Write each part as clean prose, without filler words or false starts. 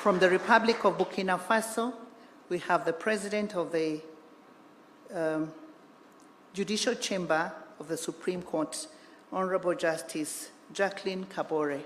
From the Republic of Burkina Faso, we have the President of the Judicial Chamber of the Supreme Court, Honorable Justice Jacqueline Kabore.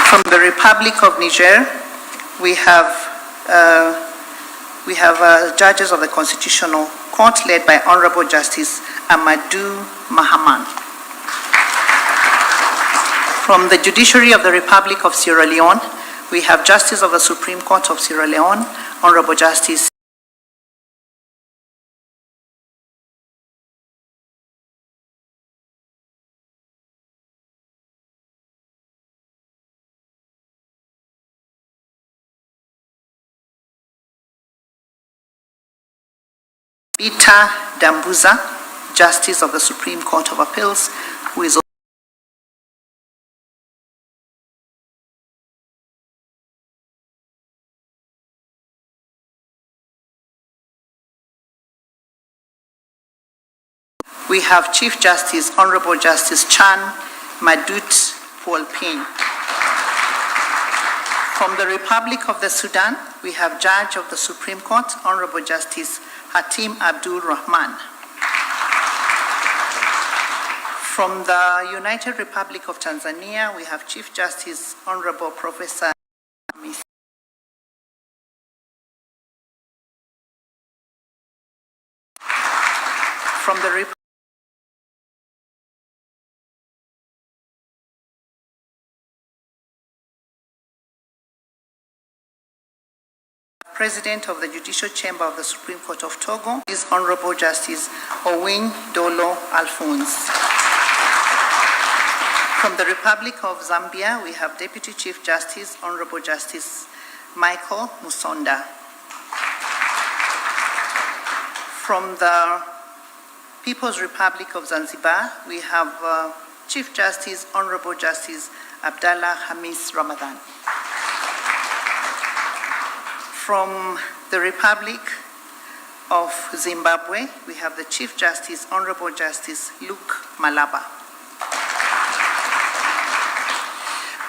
From the Republic of Niger, we have judges of the Constitutional Court led by Honorable Justice Amadou Mahaman. From the Judiciary of the Republic of Sierra Leone, we have Justice of the Supreme Court of Sierra Leone, Honorable Justice Peter Dambuza, Justice of the Supreme Court of Appeals, who is we have Chief Justice, Honorable Justice Chan Madut Paul-Ping. From the Republic of the Sudan, we have Judge of the Supreme Court, Honorable Justice Hatim Abdul Rahman. From the United Republic of Tanzania, we have Chief Justice, Honorable Professor from the President of the Judicial Chamber of the Supreme Court of Togo is Honorable Justice Owin Dolo Alphonse. From the Republic of Zambia, we have Deputy Chief Justice, Honorable Justice Michael Musonda. From the People's Republic of Zanzibar, we have Chief Justice, Honorable Justice Abdallah Hamis Ramadan. From the Republic of Zimbabwe, we have the Chief Justice, Honorable Justice Luke Malaba.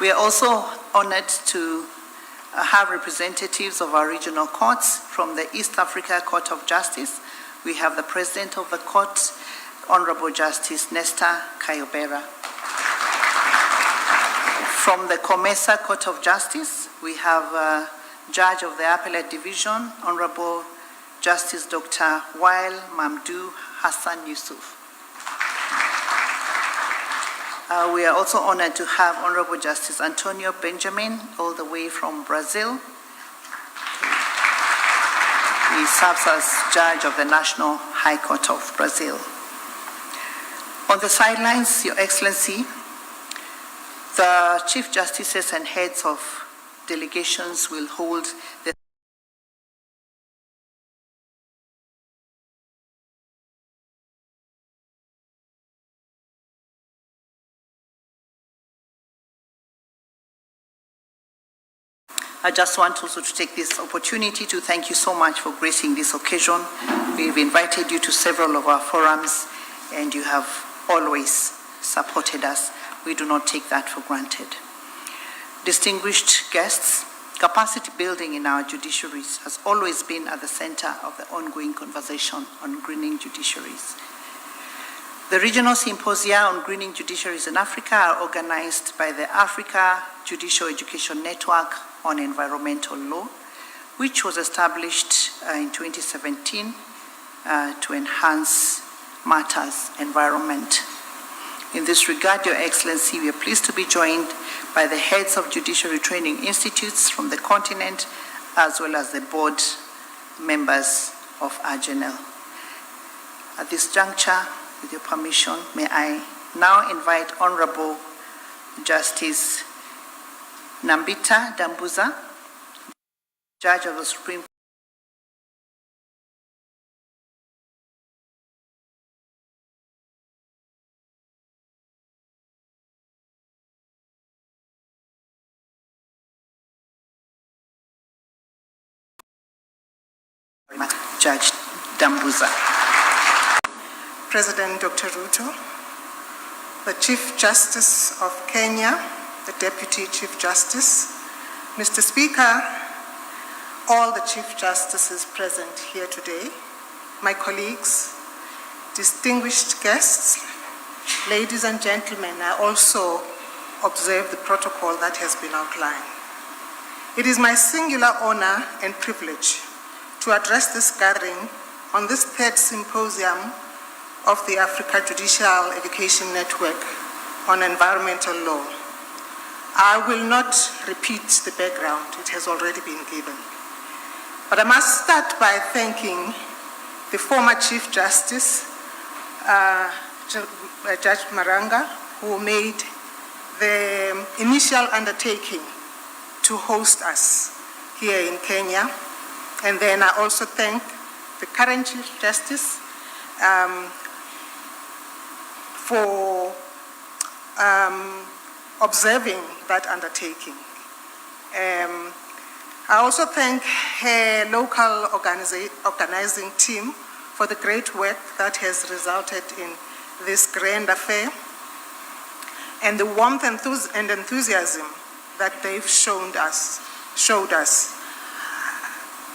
We are also honored to have representatives of our regional courts. From the East Africa Court of Justice, we have the President of the Court, Honorable Justice Nestor Kayobera. From the Comesa Court of Justice, we have Judge of the Appellate Division, Honorable Justice Dr. Wael Mamdou Hassan Yusuf. We are also honored to have Honorable Justice Antonio Benjamin, all the way from Brazil. He serves as Judge of the National High Court of Brazil. On the sidelines, Your Excellency, the Chief Justices and heads of delegations will hold the I just want also to take this opportunity to thank you so much for gracing this occasion. We've invited you to several of our forums, and you have always supported us. We do not take that for granted. Distinguished guests, capacity building in our judiciaries has always been at the center of the ongoing conversation on greening judiciaries. The regional symposia on greening judiciaries in Africa are organized by the Africa Judicial Education Network on Environmental Law, which was established in 2017 to enhance matters environment. In this regard, Your Excellency, we are pleased to be joined by the heads of judiciary training institutes from the continent, as well as the board members of AJNL. At this juncture, with your permission, may I now invite Honorable Justice Nambita Dambuza, Judge of the Supreme Court. Judge Dambuza. President Dr. Ruto, the Chief Justice of Kenya, the Deputy Chief Justice, Mr. Speaker, all the Chief Justices present here today, my colleagues, distinguished guests, ladies and gentlemen, I also observe the protocol that has been outlined. It is my singular honor and privilege to address this gathering on this third symposium of the Africa Judicial Education Network on Environmental Law. I will not repeat the background, it has already been given. But I must start by thanking the former Chief Justice, Judge Maranga, who made the initial undertaking to host us here in Kenya. And then I also thank the current Chief Justice for observing that undertaking. I also thank her local organizing team for the great work that has resulted in this grand affair and the warmth and enthusiasm that they've showed us.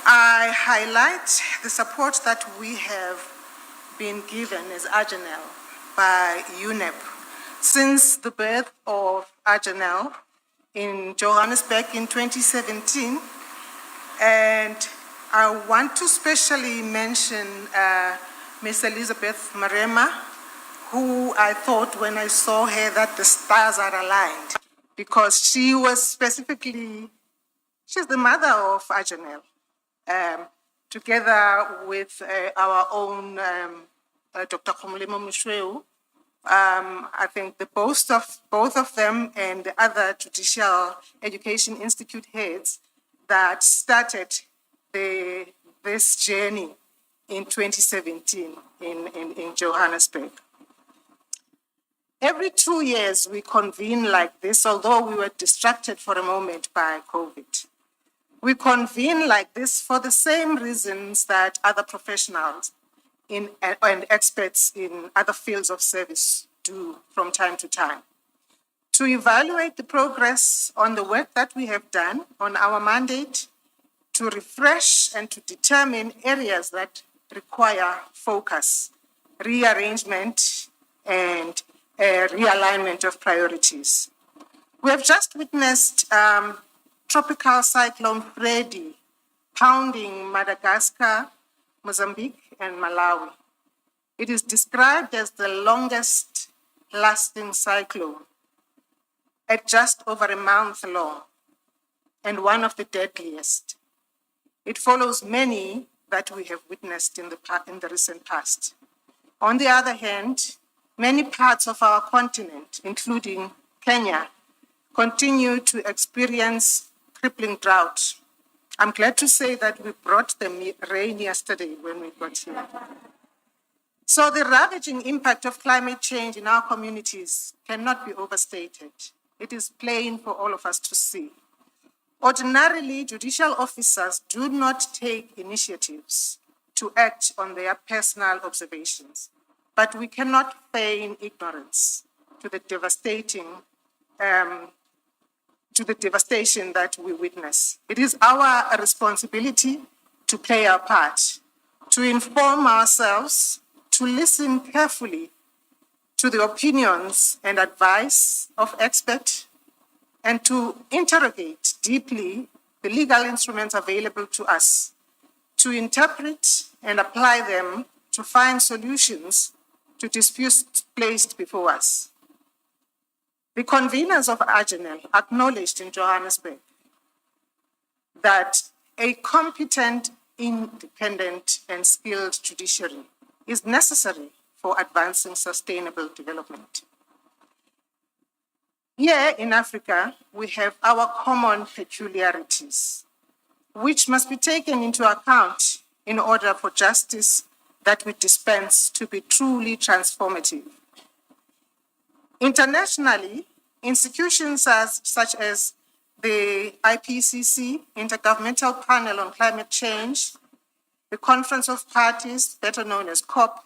I highlight the support that we have been given as AJNL by UNEP since the birth of AJNL in Johannesburg in 2017. And I want to specially mention Ms. Elizabeth Marema, who I thought when I saw her that the stars are aligned, because she was specifically, she's the mother of AJNL. Together with our own Dr. Khumulimo Mshweu, I think the both of them and the other Judicial Education Institute heads that started this journey in 2017 in Johannesburg. Every 2 years we convene like this, although we were distracted for a moment by COVID. We convene like this for the same reasons that other professionals and experts in other fields of service do from time to time. To evaluate the progress on the work that we have done on our mandate, to refresh and to determine areas that require focus, rearrangement, and realignment of priorities. We have just witnessed Tropical Cyclone Freddy pounding Madagascar, Mozambique, and Malawi. It is described as the longest lasting cyclone at just over a month long and one of the deadliest. It follows many that we have witnessed in the recent past. On the other hand, many parts of our continent, including Kenya, continue to experience crippling drought. I'm glad to say that we brought the rain yesterday when we got here. So the ravaging impact of climate change in our communities cannot be overstated. It is plain for all of us to see. Ordinarily, judicial officers do not take initiatives to act on their personal observations, but we cannot feign ignorance to the devastation that we witness. It is our responsibility to play our part, to inform ourselves, to listen carefully to the opinions and advice of experts, and to interrogate deeply the legal instruments available to us, to interpret and apply them to find solutions to disputes placed before us. The conveners of Agenel acknowledged in Johannesburg that a competent, independent, and skilled judiciary is necessary for advancing sustainable development. Here in Africa, we have our common peculiarities, which must be taken into account in order for justice that we dispense to be truly transformative. Internationally, institutions such as the IPCC, Intergovernmental Panel on Climate Change, the Conference of Parties, better known as COP,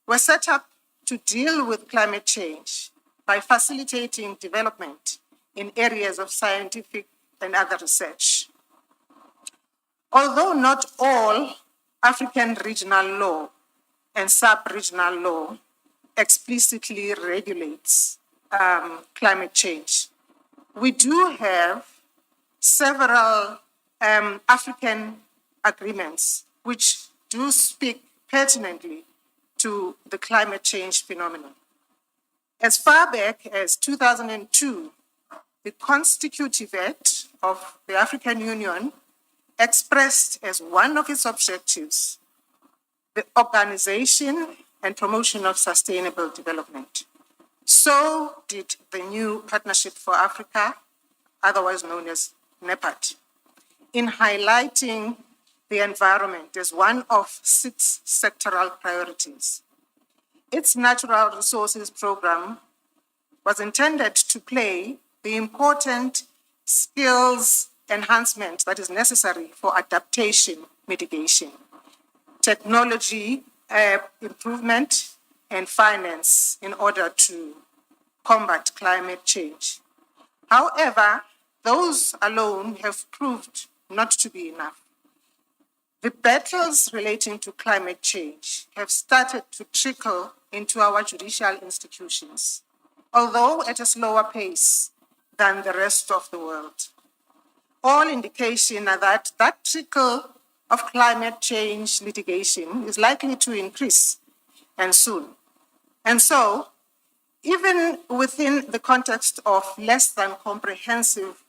were set up to deal with climate change by facilitating development in areas of scientific and other research. Although not all African regional law and sub-regional law explicitly regulates climate change, we do have several African agreements which do speak pertinently to the climate change phenomenon. As far back as 2002, the Constitutive Act of the African Union expressed as one of its objectives the organization and promotion of sustainable development. So did the new Partnership for Africa, otherwise known as NEPAD, in highlighting the environment as one of 6 sectoral priorities. Its natural resources program was intended to play the important skills enhancement that is necessary for adaptation mitigation, technology improvement, and finance in order to combat climate change. However, those alone have proved not to be enough. The battles relating to climate change have started to trickle into our judicial institutions, although at a slower pace than the rest of the world. All indication are that that trickle of climate change litigation is likely to increase, and soon. And so, even within the context of less than comprehensive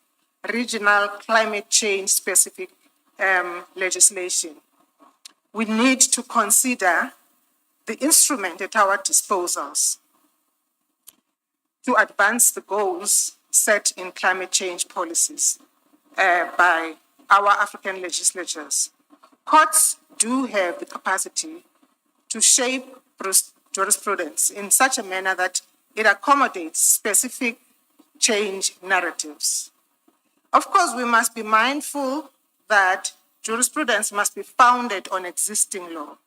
regional climate change specific legislation, we need to consider the instrument at our disposals to advance the goals set in climate change policies by our African legislatures. Courts do have the capacity to shape jurisprudence in such a manner that it accommodates specific change narratives. Of course, we must be mindful that jurisprudence must be founded on existing law,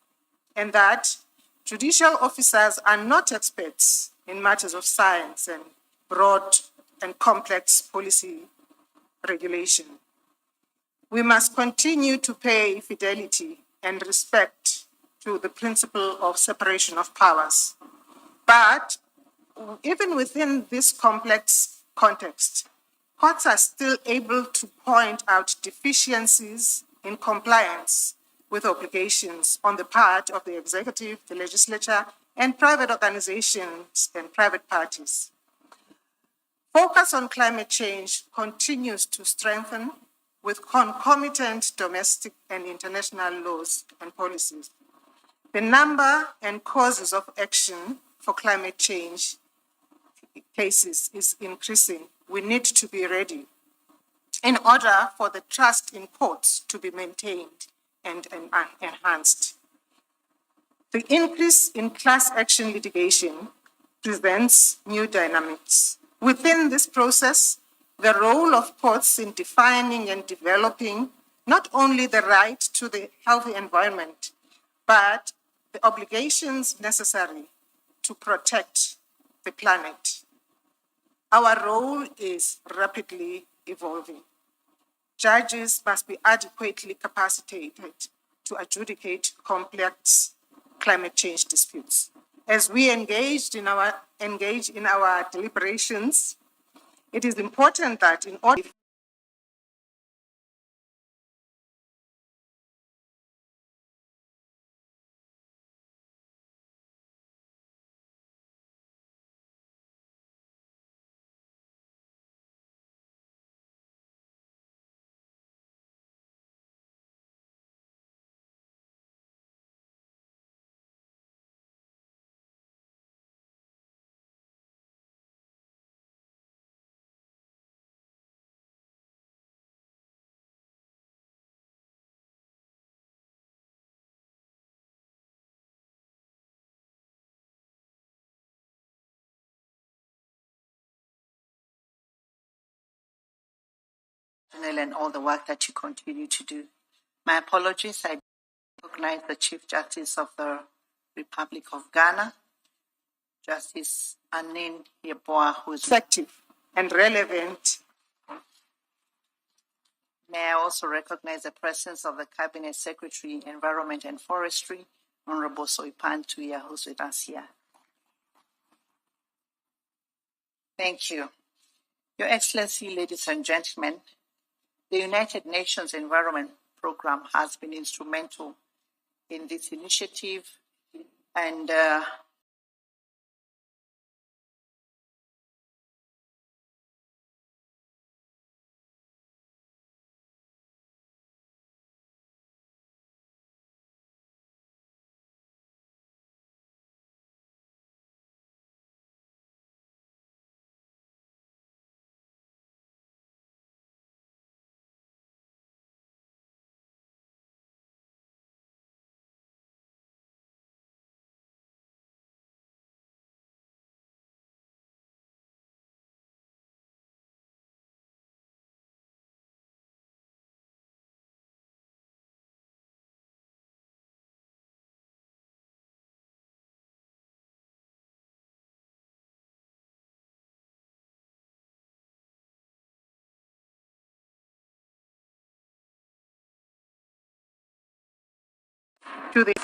and that judicial officers are not experts in matters of science and broad and complex policy regulation. We must continue to pay fidelity and respect to the principle of separation of powers. But even within this complex context, courts are still able to point out deficiencies in compliance with obligations on the part of the executive, the legislature, and private organizations and private parties. Focus on climate change continues to strengthen with concomitant domestic and international laws and policies. The number and causes of action for climate change cases is increasing. We need to be ready in order for the trust in courts to be maintained and enhanced. The increase in class action litigation presents new dynamics. Within this process, the role of courts in defining and developing not only the right to the healthy environment, but the obligations necessary to protect the planet. Our role is rapidly evolving. Judges must be adequately capacitated to adjudicate complex climate change disputes. As we engage in our deliberations, it is important that in order and all the work that you continue to do. My apologies, I recognize the Chief Justice of the Republic of Ghana, Justice Anin Yeboah, who is effective and relevant. May I also recognize the presence of the Cabinet Secretary, Environment and Forestry, Honorable Soipan Tuya, who's with us here. Thank you. Your Excellency, ladies and gentlemen, the United Nations Environment Programme has been instrumental in this initiative, and To the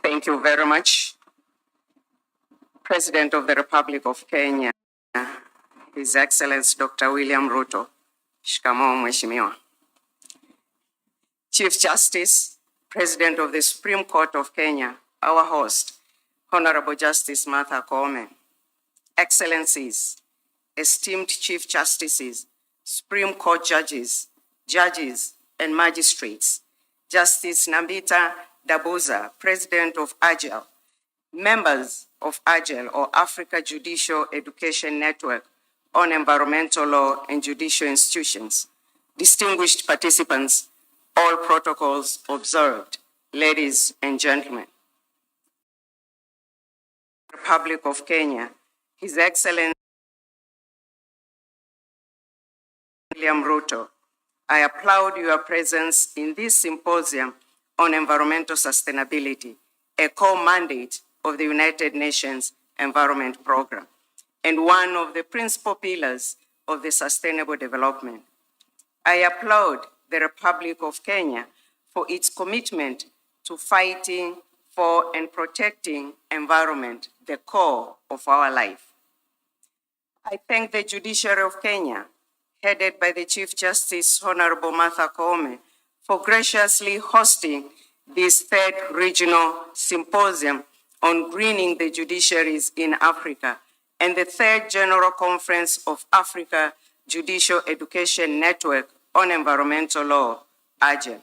Thank you very much. President of the Republic of Kenya, His Excellency Dr. William Ruto. Shikamoo Mheshimiwa. Chief Justice, President of the Supreme Court of Kenya, our host, Honorable Justice Martha Koome. Excellencies, esteemed Chief Justices, Supreme Court judges, and magistrates, Justice Nambita Dabuza, President of AGEL, members of AGEL or Africa Judicial Education Network on Environmental Law and Judicial Institutions, distinguished participants, all protocols observed, ladies and gentlemen. Republic of Kenya, His Excellency William Ruto, I applaud your presence in this symposium on environmental sustainability, a core mandate of the United Nations Environment Programme, and one of the principal pillars of the Sustainable Development. I applaud the Republic of Kenya for its commitment to fighting for and protecting environment, the core of our life. I thank the Judiciary of Kenya, headed by the Chief Justice, Honorable Martha Koome, for graciously hosting this third regional symposium on greening the judiciaries in Africa and the third General Conference of Africa Judicial Education Network on Environmental Law, AGEL.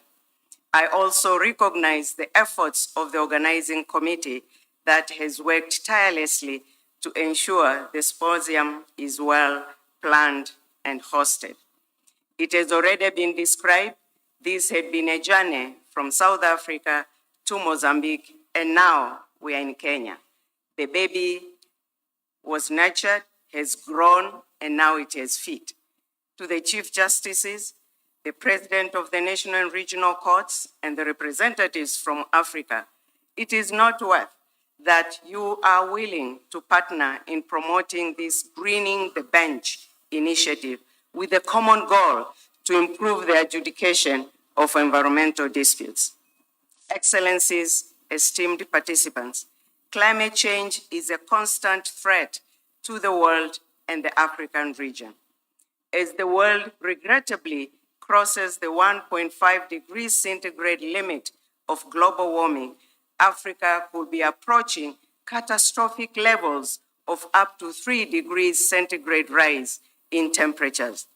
I also recognize the efforts of the organizing committee that has worked tirelessly to ensure the symposium is well planned and hosted. It has already been described, this had been a journey from South Africa to Mozambique, and now we are in Kenya. The baby was nurtured, has grown, and now it has fit. To the Chief Justices, the President of the National and Regional Courts, and the representatives from Africa, it is noteworthy that you are willing to partner in promoting this Greening the Bench initiative with a common goal to improve the adjudication of environmental disputes. Excellencies, esteemed participants, climate change is a constant threat to the world and the African region. As the world regrettably crosses the 1.5 degrees centigrade limit of global warming, Africa could be approaching catastrophic levels of up to 3 degrees centigrade rise in temperatures.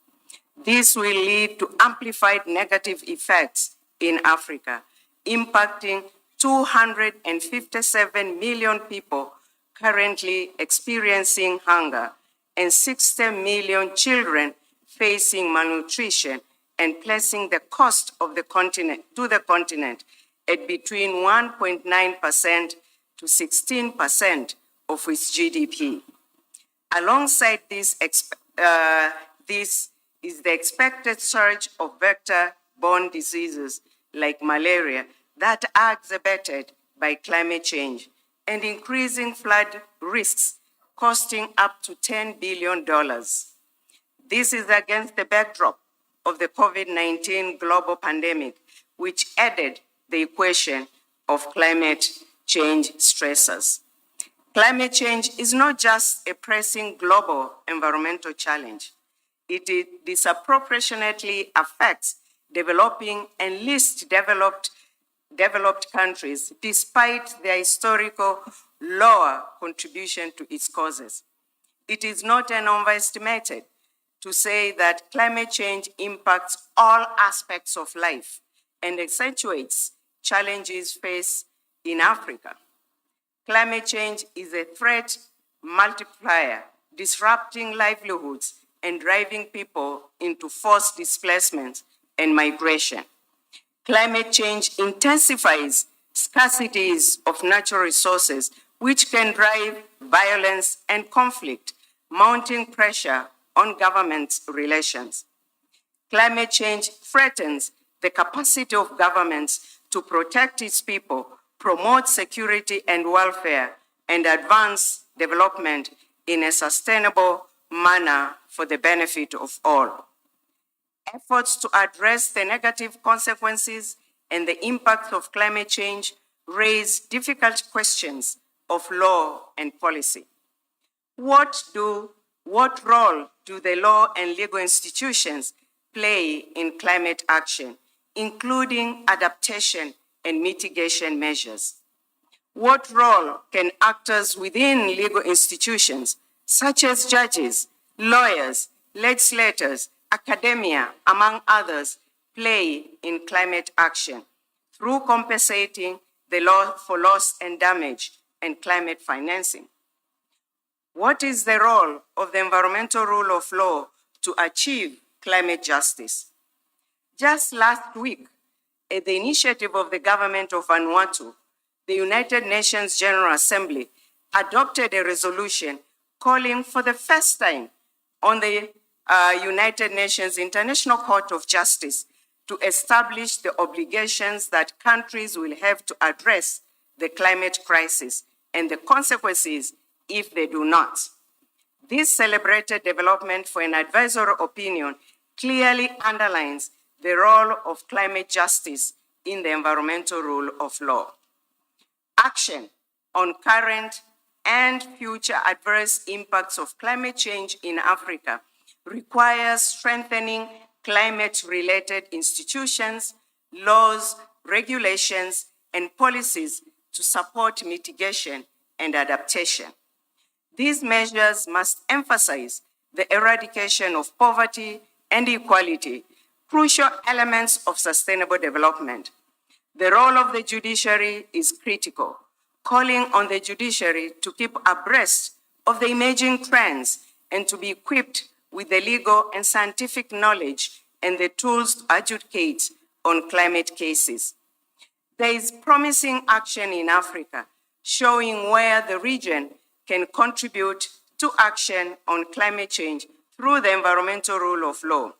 This will lead to amplified negative effects in Africa, impacting 257 million people currently experiencing hunger and 60 million children facing malnutrition, and placing the cost of the continent at between 1.9% to 16% of its GDP. Alongside this is the expected surge of vector-borne diseases like malaria that are exacerbated by climate change and increasing flood risks costing up to $10 billion. This is against the backdrop of the COVID-19 global pandemic, which added the equation of climate change stressors. Climate change is not just a pressing global environmental challenge. It disproportionately affects developing and least developed countries, despite their historical lower contribution to its causes. It is not underestimated to say that climate change impacts all aspects of life and accentuates challenges faced in Africa. Climate change is a threat multiplier, disrupting livelihoods and driving people into forced displacement and migration. Climate change intensifies scarcities of natural resources, which can drive violence and conflict, mounting pressure on government relations. Climate change threatens the capacity of governments to protect its people, promote security and welfare, and advance development in a sustainable manner for the benefit of all. Efforts to address the negative consequences and the impact of climate change raise difficult questions of law and policy. What role do the law and legal institutions play in climate action, including adaptation and mitigation measures? What role can actors within legal institutions, such as judges, lawyers, legislators, academia, among others, play in climate action through compensating the law for loss and damage and climate financing? What is the role of the environmental rule of law to achieve climate justice? Just last week, at the initiative of the government of Vanuatu, the United Nations General Assembly adopted a resolution calling for the first time on the United Nations International Court of Justice to establish the obligations that countries will have to address the climate crisis and the consequences if they do not. This celebrated development for an advisory opinion clearly underlines the role of climate justice in the environmental rule of law. Action on current and future adverse impacts of climate change in Africa requires strengthening climate-related institutions, laws, regulations, and policies to support mitigation and adaptation. These measures must emphasize the eradication of poverty and equality, crucial elements of sustainable development. The role of the judiciary is critical, calling on the judiciary to keep abreast of the emerging trends and to be equipped with the legal and scientific knowledge and the tools to adjudicate on climate cases. There is promising action in Africa, showing where the region can contribute to action on climate change through the environmental rule of law.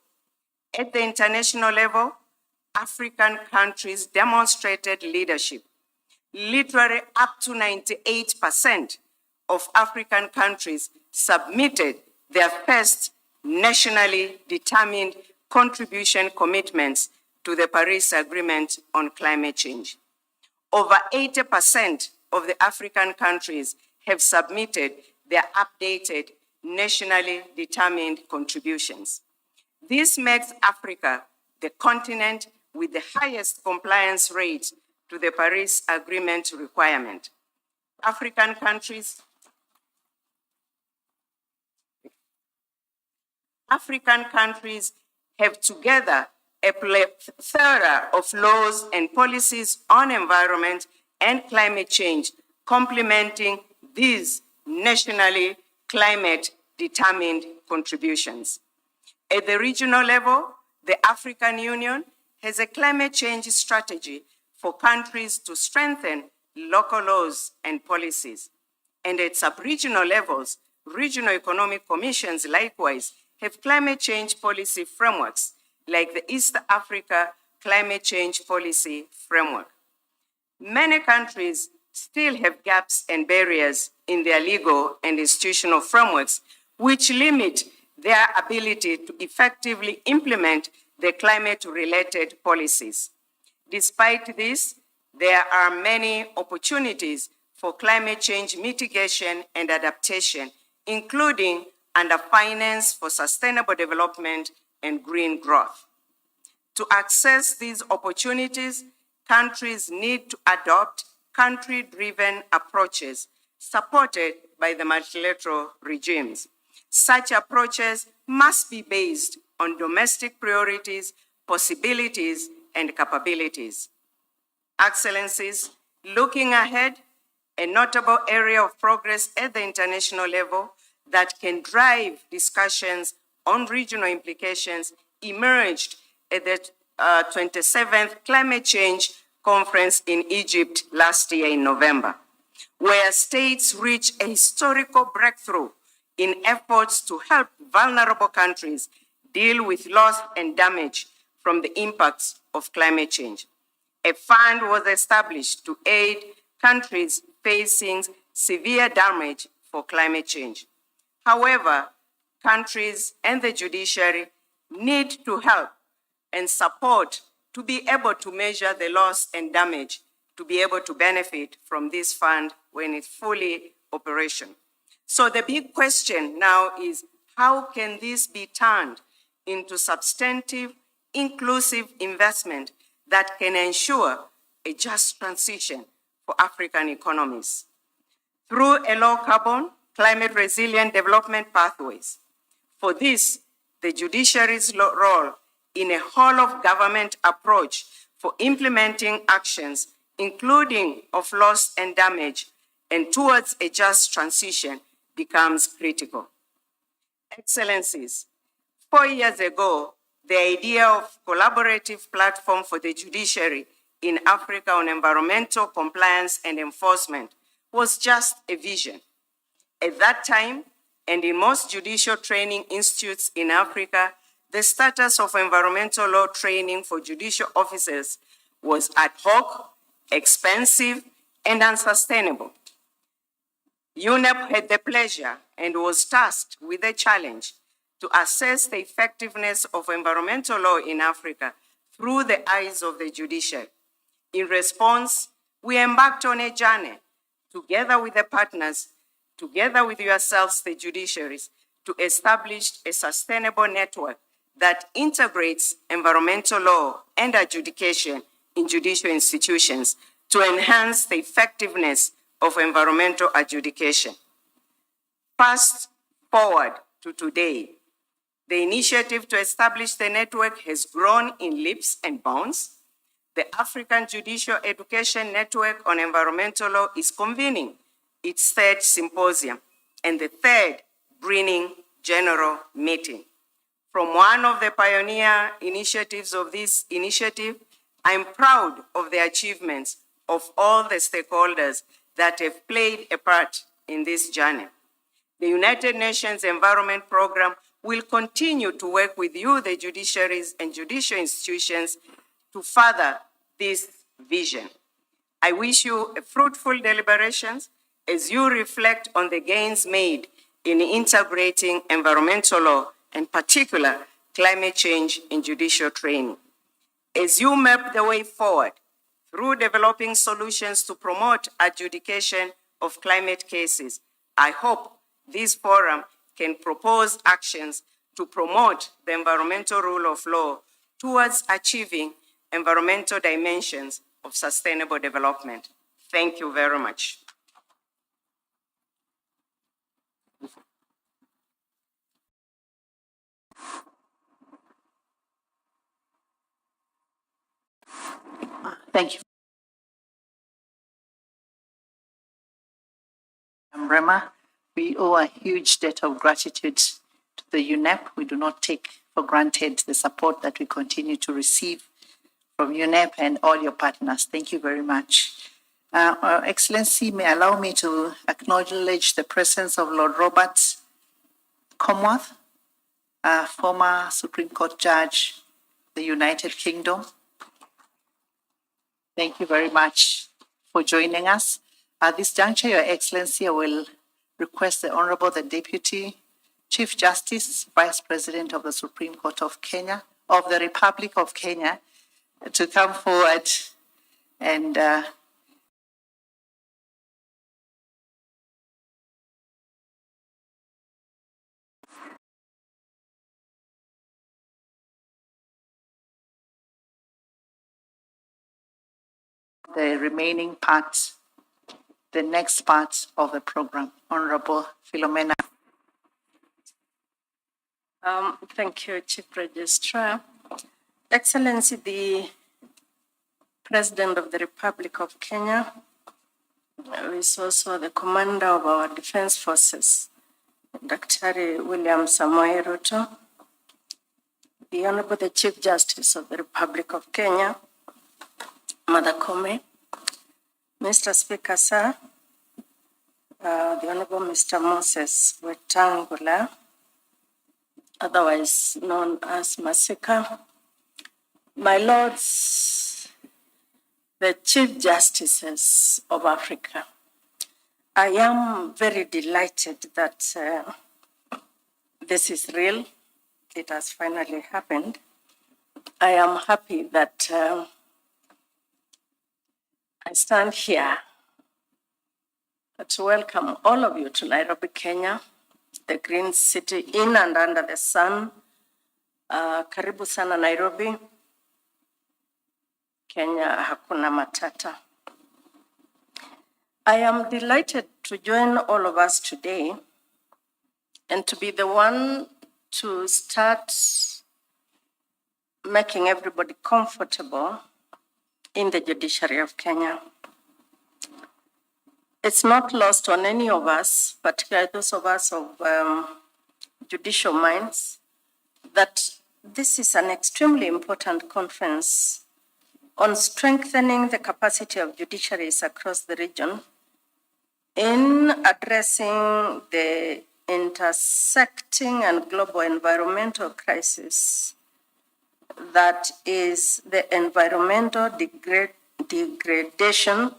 At the international level, African countries demonstrated leadership. Literally up to 98% of African countries submitted their first nationally determined contribution commitments to the Paris Agreement on climate change. Over 80% of the African countries have submitted their updated nationally determined contributions. This makes Africa the continent with the highest compliance rate to the Paris Agreement requirement. African countries have together a plethora of laws and policies on environment and climate change, complementing these nationally climate-determined contributions. At the regional level, the African Union has a climate change strategy for countries to strengthen local laws and policies. And at sub-regional levels, regional economic commissions likewise have climate change policy frameworks, like the East Africa Climate Change Policy Framework. Many countries still have gaps and barriers in their legal and institutional frameworks, which limit their ability to effectively implement the climate-related policies. Despite this, there are many opportunities for climate change mitigation and adaptation, including under finance for sustainable development and green growth. To access these opportunities, countries need to adopt country-driven approaches supported by the multilateral regimes. Such approaches must be based on domestic priorities, possibilities, and capabilities. Excellencies, looking ahead, a notable area of progress at the international level that can drive discussions on regional implications emerged at the 27th Climate Change Conference in Egypt last year in November, where states reached a historical breakthrough in efforts to help vulnerable countries deal with loss and damage from the impacts of climate change. A fund was established to aid countries facing severe damage for climate change. However, countries and the judiciary need to help and support to be able to measure the loss and damage, to be able to benefit from this fund when it's fully operational. So the big question now is, how can this be turned into substantive, inclusive investment that can ensure a just transition for African economies? Through a low-carbon, climate-resilient development pathways. For this, the judiciary's role in a whole-of-government approach for implementing actions, including of loss and damage, and towards a just transition becomes critical. Excellencies, 4 years ago, the idea of collaborative platform for the judiciary in Africa on environmental compliance and enforcement was just a vision. At that time, and in most judicial training institutes in Africa, the status of environmental law training for judicial officers was ad hoc, expensive, and unsustainable. UNEP had the pleasure and was tasked with the challenge to assess the effectiveness of environmental law in Africa through the eyes of the judiciary. In response, we embarked on a journey together with the partners, together with yourselves, the judiciaries, to establish a sustainable network that integrates environmental law and adjudication in judicial institutions to enhance the effectiveness of environmental adjudication. Fast forward to today, the initiative to establish the network has grown in leaps and bounds. The African Judicial Education Network on Environmental Law is convening its third symposium and the third Greening General Meeting. From one of the pioneer initiatives of this initiative, I'm proud of the achievements of all the stakeholders that have played a part in this journey. The United Nations Environment Programme will continue to work with you, the judiciaries and judicial institutions, to further this vision. I wish you a fruitful deliberations as you reflect on the gains made in integrating environmental law, in particular climate change in judicial training. As you map the way forward through developing solutions to promote adjudication of climate cases, I hope this forum can propose actions to promote the environmental rule of law towards achieving environmental dimensions of sustainable development. Thank you very much. Thank you. Rema, we owe a huge debt of gratitude to the UNEP. We do not take for granted the support that we continue to receive from UNEP and all your partners. Thank you very much. Excellency, may allow me to acknowledge the presence of Lord Robert Comworth, a former Supreme Court Judge, the United Kingdom. Thank you very much for joining us. At this juncture, Your Excellency, I will request the Honorable, the Deputy Chief Justice, Vice President of the Supreme Court of Kenya, of the Republic of Kenya, to come forward and the remaining part, the next part of the program. Honorable Philomena. Thank you, Chief Registrar. Excellency, the President of the Republic of Kenya, who is also the Commander of our Defense Forces, Dr. William Samoei Ruto, the Honorable the Chief Justice of the Republic of Kenya, Mother Kome, Mr. Speaker, sir, the Honorable Mr. Moses Wetangula, otherwise known as Masika, my lords, the Chief Justices of Africa, I am very delighted that this is real. It has finally happened. I am happy that I stand here to welcome all of you to Nairobi, Kenya, the green city in and under the sun. Karibu sana Nairobi. Kenya hakuna matata. I am delighted to join all of us today and to be the one to start making everybody comfortable in the judiciary of Kenya. It's not lost on any of us, particularly those of us of judicial minds, that this is an extremely important conference on strengthening the capacity of judiciaries across the region in addressing the intersecting and global environmental crisis that is the environmental degradation,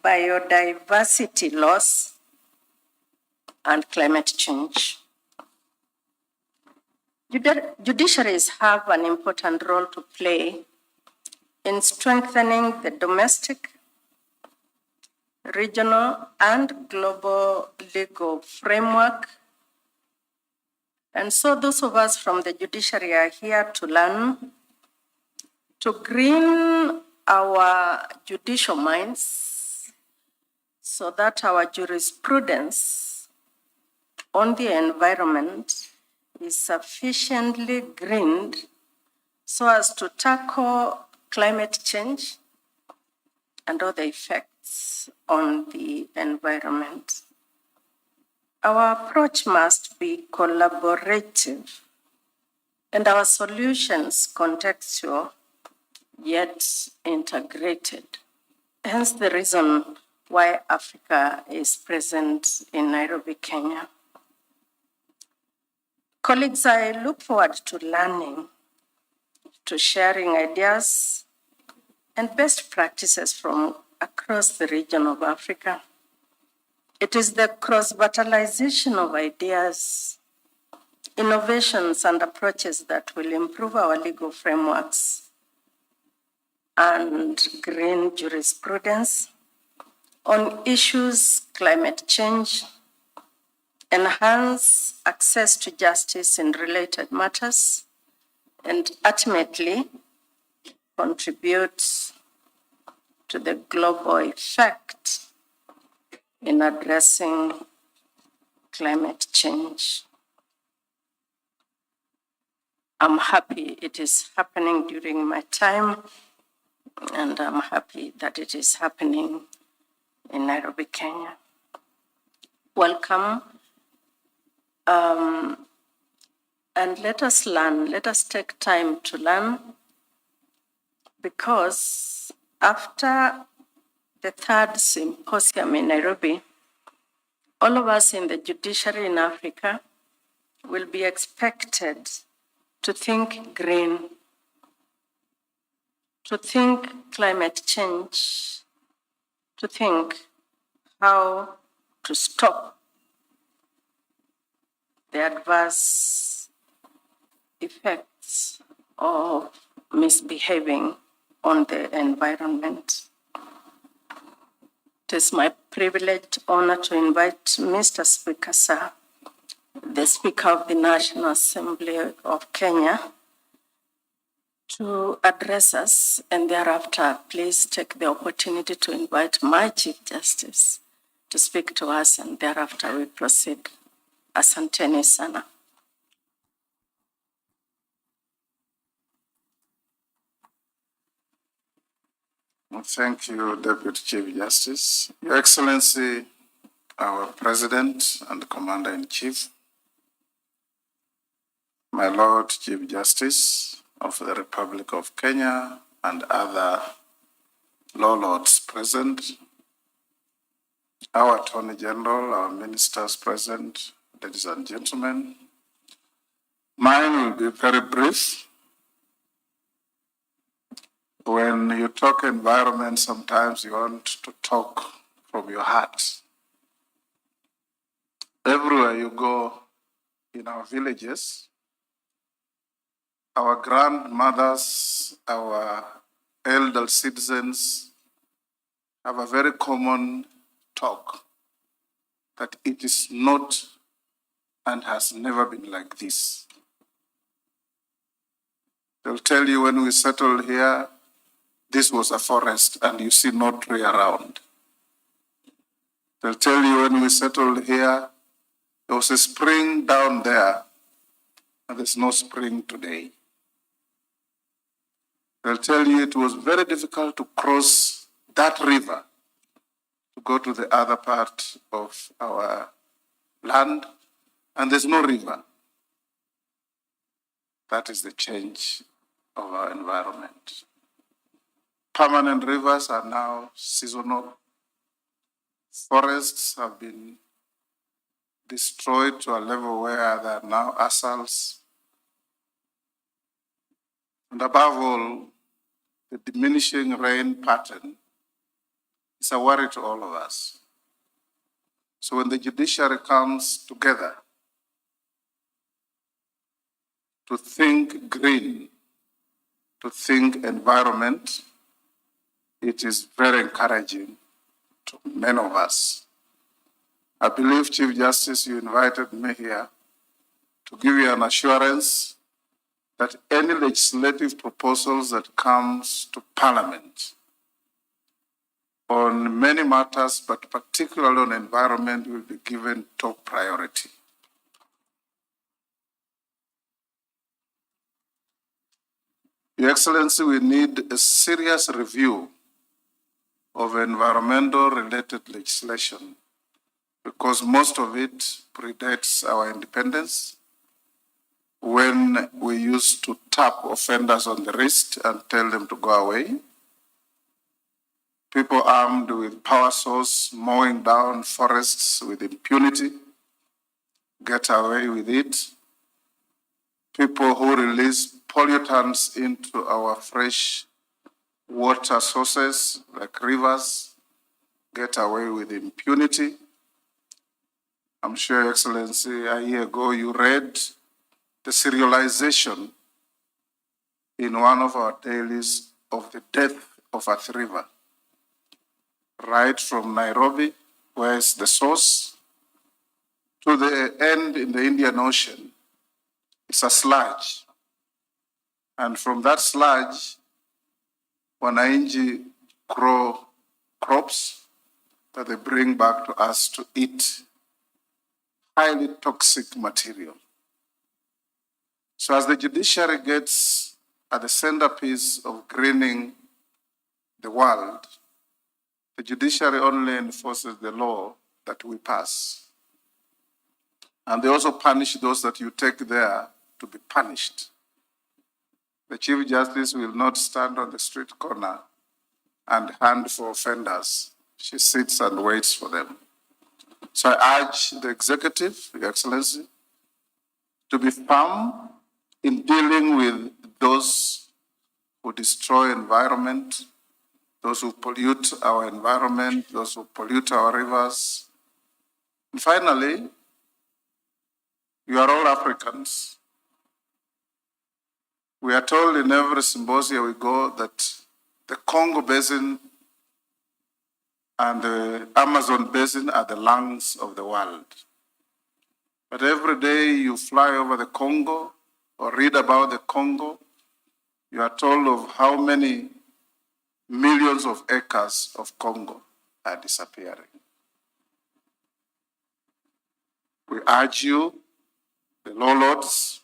biodiversity loss, and climate change. Judiciaries have an important role to play in strengthening the domestic, regional, and global legal framework. And so those of us from the judiciary are here to learn, to green our judicial minds so that our jurisprudence on the environment is sufficiently greened so as to tackle climate change and other effects on the environment. Our approach must be collaborative and our solutions contextual yet integrated. Hence the reason why Africa is present in Nairobi, Kenya. Colleagues, I look forward to learning, to sharing ideas and best practices from across the region of Africa. It is the cross-fertilization of ideas, innovations and approaches that will improve our legal frameworks and green jurisprudence on issues climate change, enhance access to justice in related matters, and ultimately contribute to the global effect in addressing climate change. I'm happy it is happening during my time, and I'm happy that it is happening in Nairobi, Kenya. Welcome. And let us learn, let us take time to learn, because after the third symposium in Nairobi, all of us in the judiciary in Africa will be expected to think green, to think climate change, to think how to stop the adverse effects of misbehaving on the environment. It is my privileged honor to invite Mr. Speaker, sir, the Speaker of the National Assembly of Kenya, to address us, and thereafter, please take the opportunity to invite my Chief Justice to speak to us, and thereafter we proceed. Asanteni sana. Thank you, Deputy Chief Justice. Your Excellency, our President and Commander-in-Chief, my Lord Chief Justice of the Republic of Kenya and other law lords present, our Attorney General, our ministers present, ladies and gentlemen, mine will be very brief. When you talk environment, sometimes you want to talk from your heart. Everywhere you go in our villages, our grandmothers, our elder citizens have a very common talk that it is not and has never been like this. They'll tell you when we settled here, this was a forest and you see no tree around. They'll tell you when we settled here, there was a spring down there and there's no spring today. They'll tell you it was very difficult to cross that river to go to the other part of our land, and there's no river. That is the change of our environment. Permanent rivers are now seasonal. Forests have been destroyed to a level where there are now arsals. And above all, the diminishing rain pattern is a worry to all of us. So when the judiciary comes together to think green, to think environment, it is very encouraging to many of us. I believe, Chief Justice, you invited me here to give you an assurance that any legislative proposals that comes to Parliament on many matters, but particularly on environment, will be given top priority. Your Excellency, we need a serious review of environmental-related legislation because most of it predates our independence, when we used to tap offenders on the wrist and tell them to go away. people armed with power source mowing down forests with impunity get away with it. People who release pollutants into our fresh water sources like rivers get away with impunity. I'm sure, Your Excellency, a year ago you read the serialization in one of our dailies of the death of Athi River, right from Nairobi, where is the source, to the end in the Indian Ocean. It's a sludge. And from that sludge, wananchi grow crops that they bring back to us to eat, highly toxic material. So as the judiciary gets at the centerpiece of greening the world, the judiciary only enforces the law that we pass. And they also punish those that you take there to be punished. The Chief Justice will not stand on the street corner and hunt for offenders. She sits and waits for them. So I urge the executive, Your Excellency, to be firm in dealing with those who destroy environment, those who pollute our environment, those who pollute our rivers. And finally, you are all Africans. We are told in every symposium we go that the Congo Basin and the Amazon Basin are the lungs of the world. But every day you fly over the Congo or read about the Congo, you are told of how many millions of acres of Congo are disappearing. We urge you, the law lords,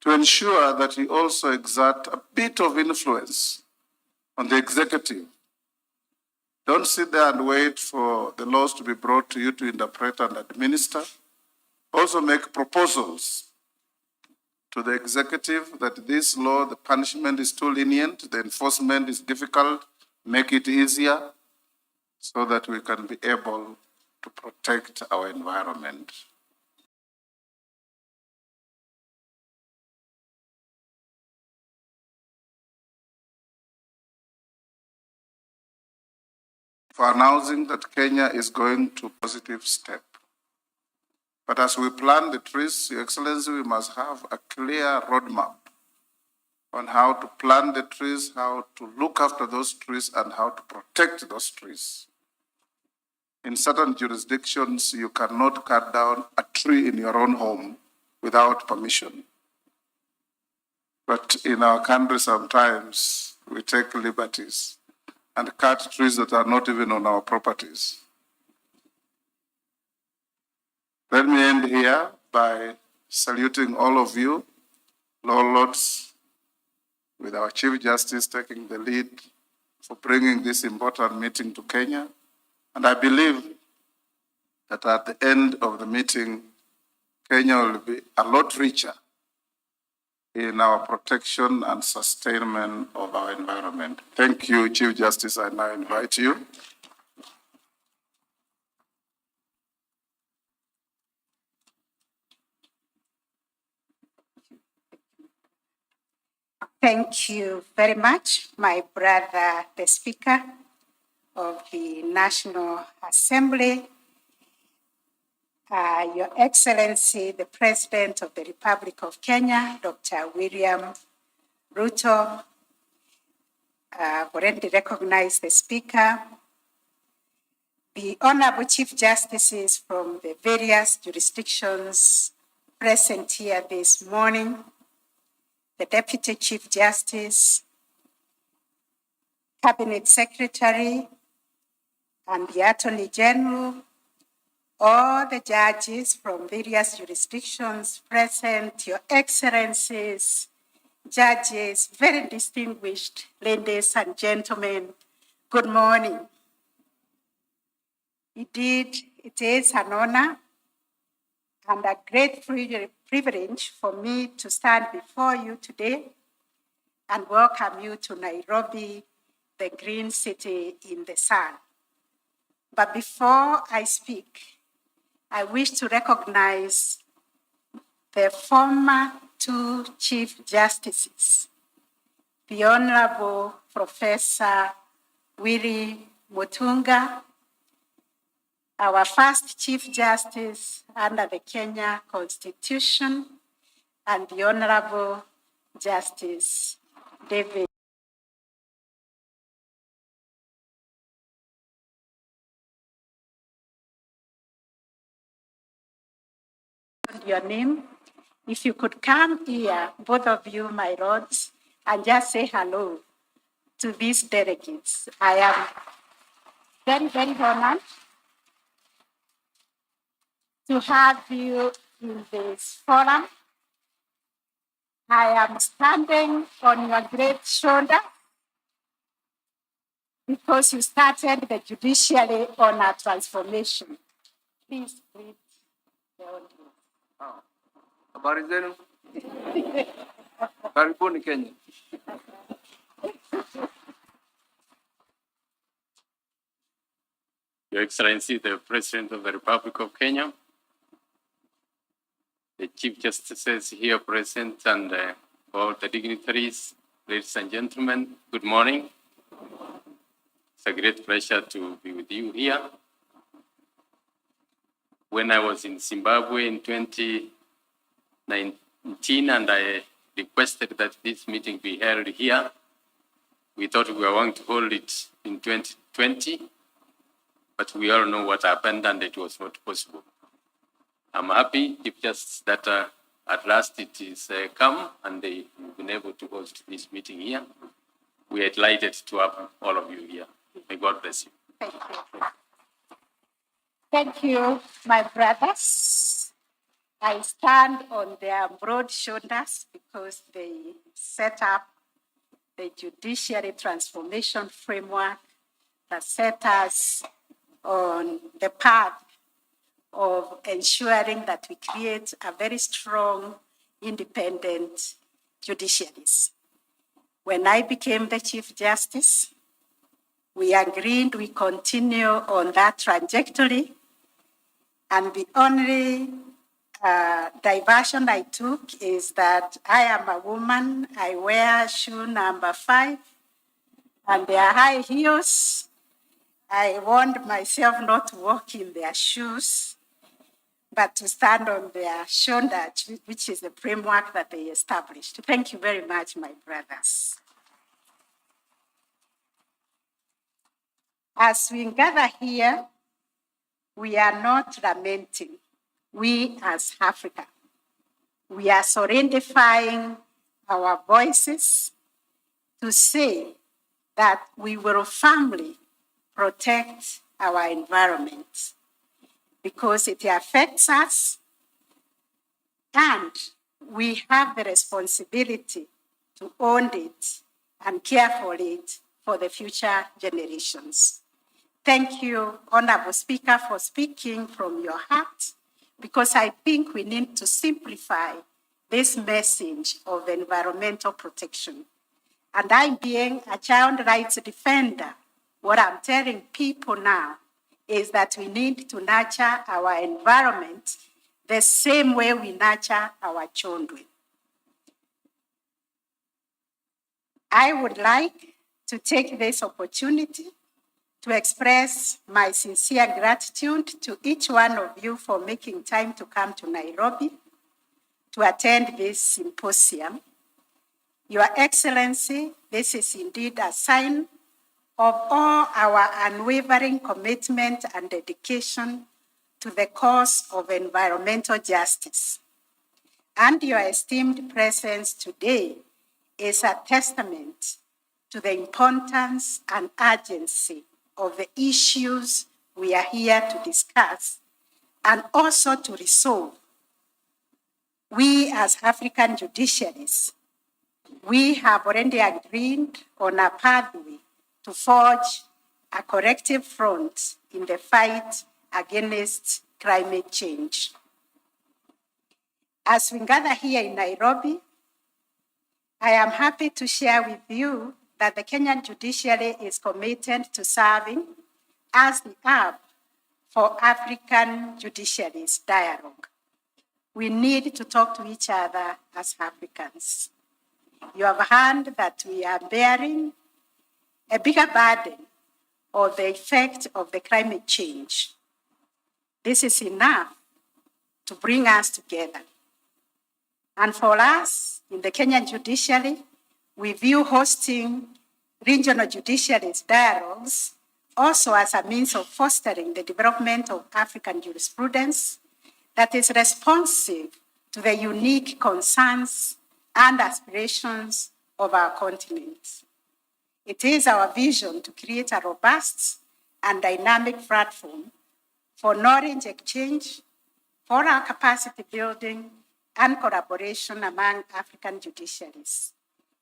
to ensure that you also exert a bit of influence on the executive. Don't sit there and wait for the laws to be brought to you to interpret and administer. Also make proposals to the executive that this law, the punishment is too lenient, the enforcement is difficult, make it easier so that we can be able to protect our environment. For announcing that Kenya is going to a positive step. But as we plant the trees, Your Excellency, we must have a clear roadmap on how to plant the trees, how to look after those trees, and how to protect those trees. In certain jurisdictions, you cannot cut down a tree in your own home without permission. But in our country, sometimes we take liberties and cut trees that are not even on our properties. Let me end here by saluting all of you, law lords, with our Chief Justice taking the lead for bringing this important meeting to Kenya. And I believe that at the end of the meeting, Kenya will be a lot richer in our protection and sustainment of our environment. Thank you, Chief Justice. I now invite you. Thank you very much, my brother, the Speaker of the National Assembly, Your Excellency, the President of the Republic of Kenya, Dr. William Ruto. I've already recognized the Speaker, the Honorable Chief Justices from the various jurisdictions present here this morning, the Deputy Chief Justice, Cabinet Secretary, and the Attorney General, all the judges from various jurisdictions present, Your Excellencies, judges, very distinguished ladies and gentlemen, good morning. Indeed, it is an honor and a great privilege for me to stand before you today and welcome you to Nairobi, the green city in the sun. But before I speak, I wish to recognize the former two Chief Justices, the Honorable Professor Willy Mutunga, our first Chief Justice under the Kenya Constitution, and the Honorable Justice David. Your name, if you could come here, both of you, my lords, and just say hello to these delegates. I am very, very honored to have you in this forum. I am standing on your great shoulder because you started the judiciary on a transformation. Please greet the audience. Habari zenu? Karibuni Kenya. Your Excellency, the President of the Republic of Kenya, the Chief Justices here present, and all the dignitaries, ladies and gentlemen, good morning. It's a great pleasure to be with you here. When I was in Zimbabwe in 2019 and I requested that this meeting be held here, we thought we were going to hold it in 2020, but we all know what happened and it was not possible. I'm happy if just that at last it is come and they've been able to host this meeting here. We are delighted to have all of you here. May God bless you. Thank you. Thank you, my brothers. I stand on their broad shoulders because they set up the judiciary transformation framework that set us on the path of ensuring that we create a very strong, independent judiciaries. When I became the Chief Justice, we agreed we continue on that trajectory, and the only diversion I took is that I am a woman, I wear shoe number 5, and they are high heels. I warned myself not to walk in their shoes, but to stand on their shoulders, which is the framework that they established. Thank you very much, my brothers. As we gather here, we are not lamenting. We as Africa, we are solidifying our voices to say that we will firmly protect our environment because it affects us, and we have the responsibility to own it and care for it for the future generations. Thank you, Honorable Speaker, for speaking from your heart, because I think we need to simplify this message of environmental protection. And I, being a child rights defender, what I'm telling people now is that we need to nurture our environment the same way we nurture our children. I would like to take this opportunity to express my sincere gratitude to each one of you for making time to come to Nairobi to attend this symposium. Your Excellency, this is indeed a sign of all our unwavering commitment and dedication to the cause of environmental justice. And your esteemed presence today is a testament to the importance and urgency of the issues we are here to discuss and also to resolve. We as African judiciaries, we have already agreed on a pathway to forge a corrective front in the fight against climate change. As we gather here in Nairobi, I am happy to share with you that the Kenyan judiciary is committed to serving as the hub for African judiciaries dialogue. We need to talk to each other as Africans. You have heard that we are bearing a bigger burden of the effect of the climate change. This is enough to bring us together. And for us, in the Kenyan judiciary, we view hosting regional judiciaries dialogues also as a means of fostering the development of African jurisprudence that is responsive to the unique concerns and aspirations of our continent. It is our vision to create a robust and dynamic platform for knowledge exchange, for our capacity building, and collaboration among African judiciaries,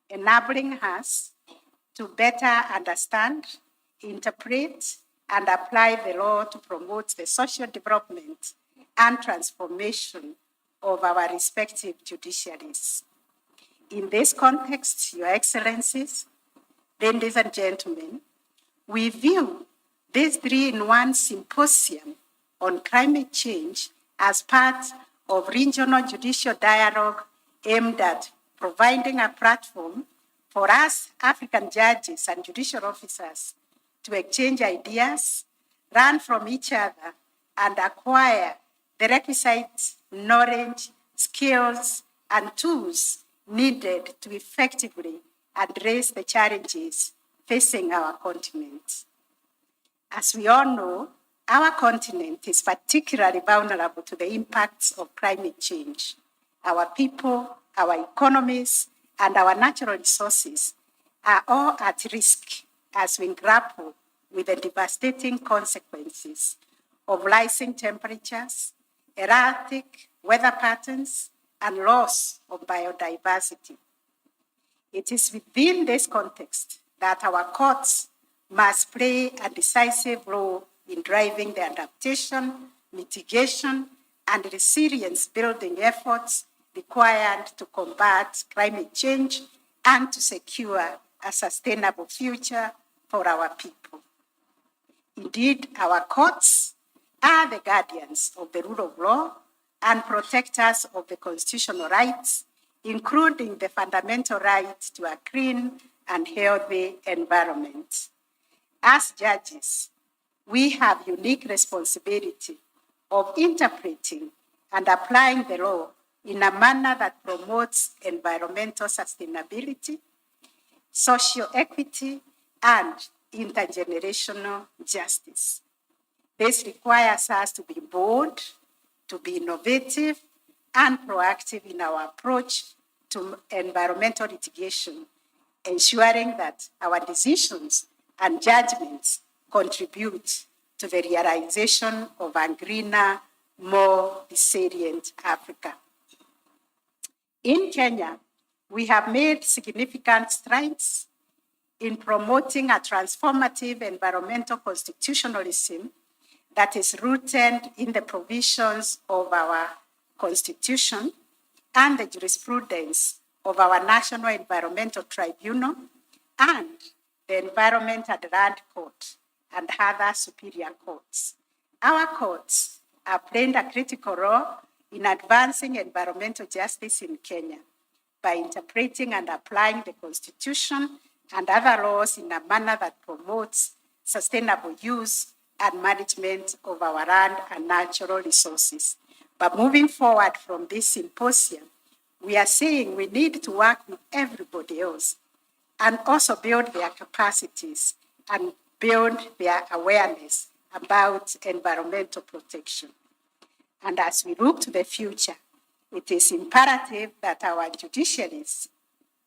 enabling us to better understand, interpret, and apply the law to promote the social development and transformation of our respective judiciaries. In this context, Your Excellencies, ladies and gentlemen, we view this 3-in-1 symposium on climate change as part of regional judicial dialogue aimed at providing a platform for us African judges and judicial officers to exchange ideas, learn from each other, and acquire the requisite knowledge, skills, and tools needed to effectively address the challenges facing our continent. As we all know, our continent is particularly vulnerable to the impacts of climate change. Our people, our economies, and our natural resources are all at risk as we grapple with the devastating consequences of rising temperatures, erratic weather patterns, and loss of biodiversity. It is within this context that our courts must play a decisive role in driving the adaptation, mitigation, and resilience building efforts required to combat climate change and to secure a sustainable future for our people. Indeed, our courts are the guardians of the rule of law and protectors of the constitutional rights, including the fundamental right to a clean and healthy environment. As judges, we have unique responsibility of interpreting and applying the law in a manner that promotes environmental sustainability, social equity, and intergenerational justice. This requires us to be bold, to be innovative, and proactive in our approach to environmental litigation, ensuring that our decisions and judgments contribute to the realization of a greener, more resilient Africa. In Kenya, we have made significant strides in promoting a transformative environmental constitutionalism that is rooted in the provisions of our Constitution and the jurisprudence of our National Environmental Tribunal and the Environment and Land Court and other superior courts. Our courts have played a critical role in advancing environmental justice in Kenya by interpreting and applying the Constitution and other laws in a manner that promotes sustainable use and management of our land and natural resources. But moving forward from this symposium, we are saying we need to work with everybody else and also build their capacities and build their awareness about environmental protection. And as we look to the future, it is imperative that our judiciaries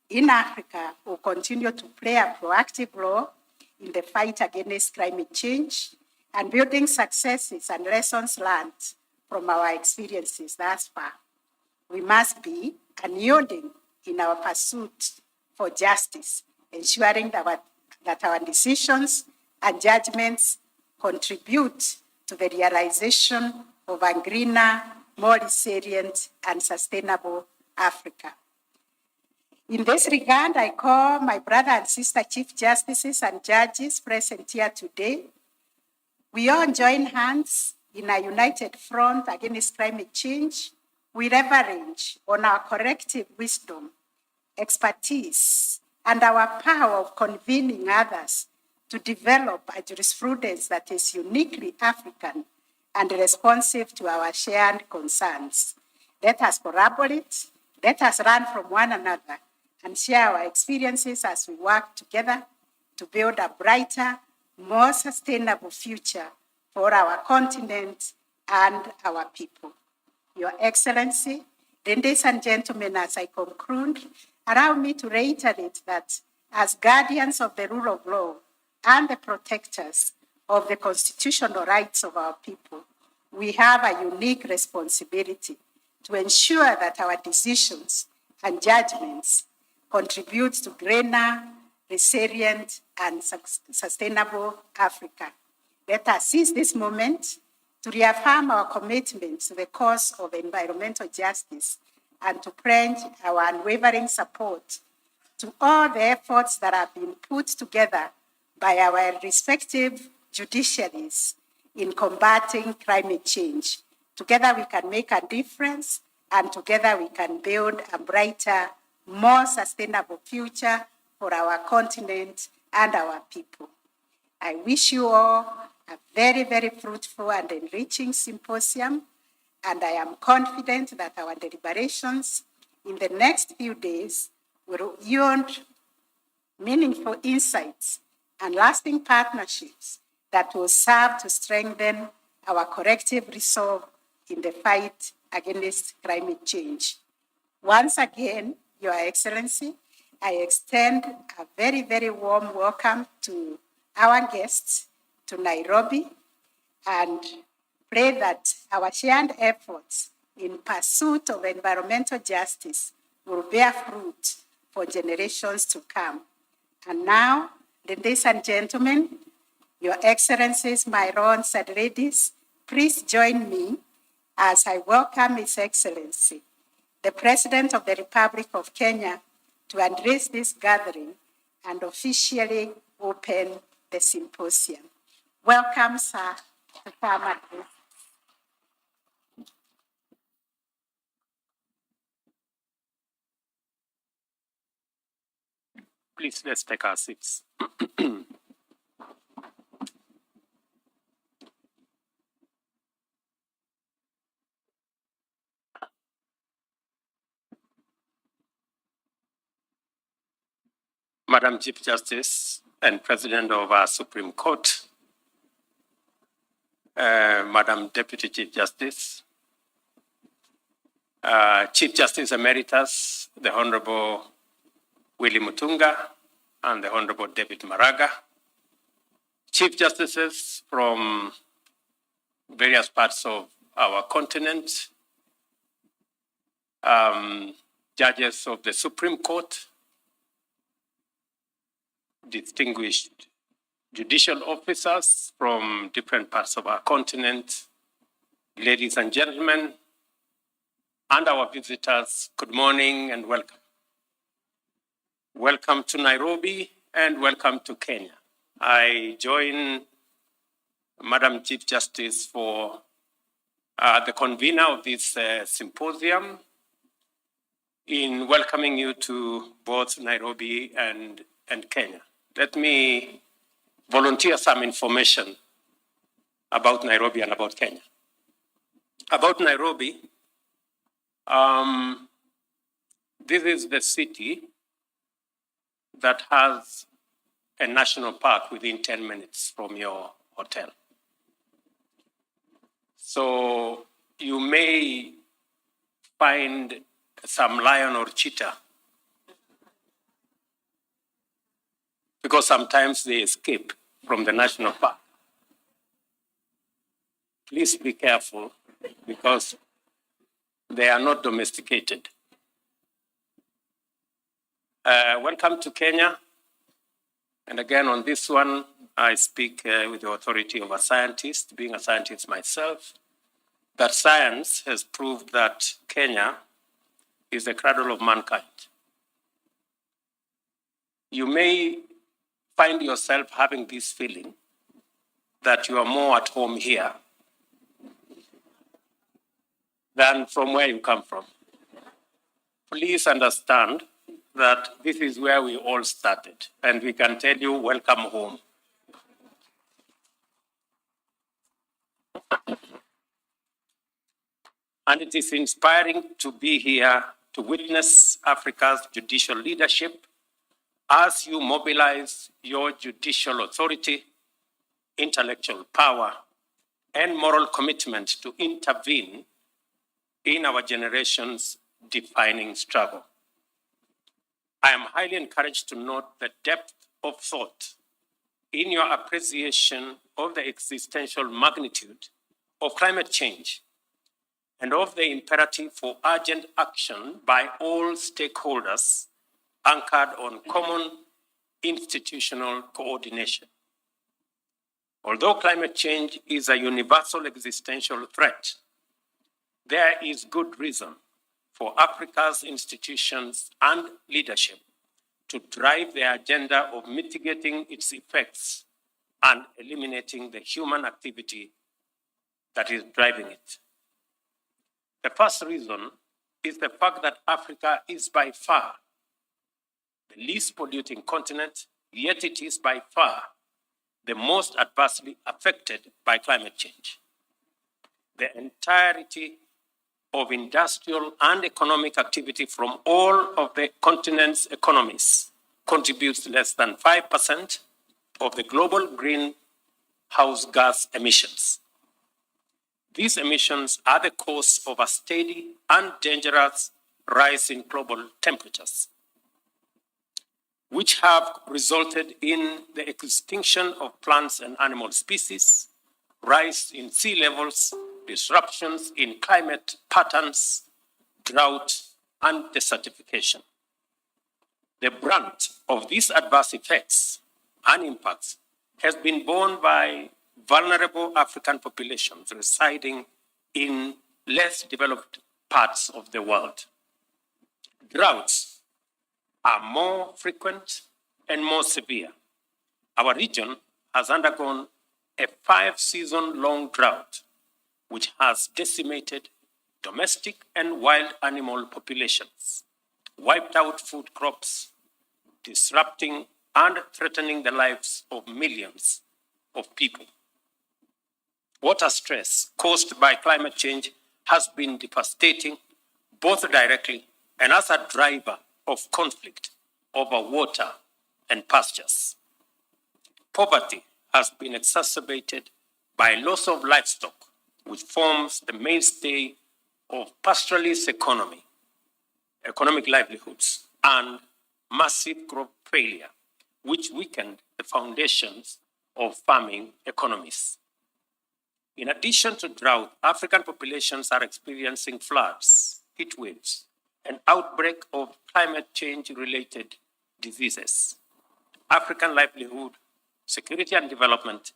in Africa will continue to play a proactive role in the fight against climate change and building successes and lessons learned from our experiences thus far. We must be unyielding in our pursuit for justice, ensuring that our decisions and judgments contribute to the realization of a greener, more resilient, and sustainable Africa. In this regard, I call my brother and sister Chief Justices and judges present here today. We all join hands in a united front against climate change. We leverage on our collective wisdom, expertise, and our power of convening others to develop a jurisprudence that is uniquely African and responsive to our shared concerns. Let us collaborate, let us learn from one another, and share our experiences as we work together to build a brighter, more sustainable future for our continent and our people. Your Excellency, ladies and gentlemen, as I conclude, allow me to reiterate that as guardians of the rule of law and the protectors of the constitutional rights of our people, we have a unique responsibility to ensure that our decisions and judgments contribute to greener, resilient, and sustainable Africa. Let us seize this moment to reaffirm our commitment to the cause of environmental justice and to pledge our unwavering support to all the efforts that have been put together by our respective judiciaries in combating climate change. Together we can make a difference, and together we can build a brighter, more sustainable future for our continent and our people. I wish you all a very, very fruitful and enriching symposium, and I am confident that our deliberations in the next few days will yield meaningful insights and lasting partnerships that will serve to strengthen our collective resolve in the fight against climate change. Once again, Your Excellency, I extend a very, very warm welcome to our guests to Nairobi and pray that our shared efforts in pursuit of environmental justice will bear fruit for generations to come. And now, ladies and gentlemen, Your Excellencies, my lords and ladies, please join me as I welcome His Excellency, the President of the Republic of Kenya, to address this gathering and officially open the symposium. Welcome, sir, to come and address. Please, let's take our seats. Madam Chief Justice and President of our Supreme Court, Madam Deputy Chief Justice, Chief Justice Emeritus, the Honorable Willie Mutunga, and the Honorable David Maraga, Chief Justices from various parts of our continent, judges of the Supreme Court, distinguished judicial officers from different parts of our continent, ladies and gentlemen, and our visitors, good morning and welcome. Welcome to Nairobi and welcome to Kenya. I join Madam Chief Justice for the convener of this symposium in welcoming you to both Nairobi and Kenya. Let me volunteer some information about Nairobi and about Kenya. About Nairobi, this is the city that has a national park within 10 minutes from your hotel. So you may find some lion or cheetah because sometimes they escape from the national park. Please be careful because they are not domesticated. Welcome to Kenya. And again, on this one, I speak with the authority of a scientist, being a scientist myself, that science has proved that Kenya is the cradle of mankind. you may find yourself having this feeling that you are more at home here than from where you come from. Please understand that this is where we all started, and we can tell you, welcome home. And it is inspiring to be here to witness Africa's judicial leadership as you mobilize your judicial authority, intellectual power, and moral commitment to intervene in our generation's defining struggle. I am highly encouraged to note the depth of thought in your appreciation of the existential magnitude of climate change and of the imperative for urgent action by all stakeholders anchored on common institutional coordination. Although climate change is a universal existential threat, there is good reason for Africa's institutions and leadership to drive the agenda of mitigating its effects and eliminating the human activity that is driving it. The first reason is the fact that Africa is by far the least polluting continent, yet it is by far the most adversely affected by climate change. The entirety of industrial and economic activity from all of the continent's economies contributes less than 5% of the global greenhouse gas emissions. These emissions are the cause of a steady and dangerous rise in global temperatures, which have resulted in the extinction of plants and animal species, rise in sea levels, disruptions in climate patterns, drought, and desertification. The brunt of these adverse effects and impacts has been borne by vulnerable African populations residing in less developed parts of the world. Droughts are more frequent and more severe. Our region has undergone a 5-season-long drought, which has decimated domestic and wild animal populations, wiped out food crops, disrupting and threatening the lives of millions of people. Water stress caused by climate change has been devastating, both directly and as a driver of conflict over water and pastures. Poverty has been exacerbated by loss of livestock, which forms the mainstay of pastoralist economic livelihoods, and massive crop failure, which weakened the foundations of farming economies. In addition to drought, African populations are experiencing floods, heat waves, and outbreak of climate change-related diseases. African livelihood, security, and development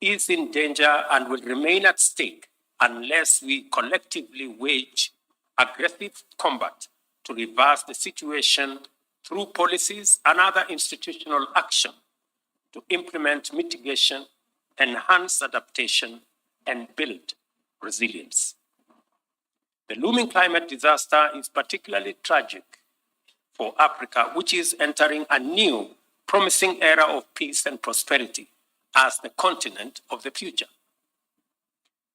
is in danger and will remain at stake unless we collectively wage aggressive combat to reverse the situation through policies and other institutional action to implement mitigation, enhance adaptation, and build resilience. The looming climate disaster is particularly tragic for Africa, which is entering a new, promising era of peace and prosperity as the continent of the future.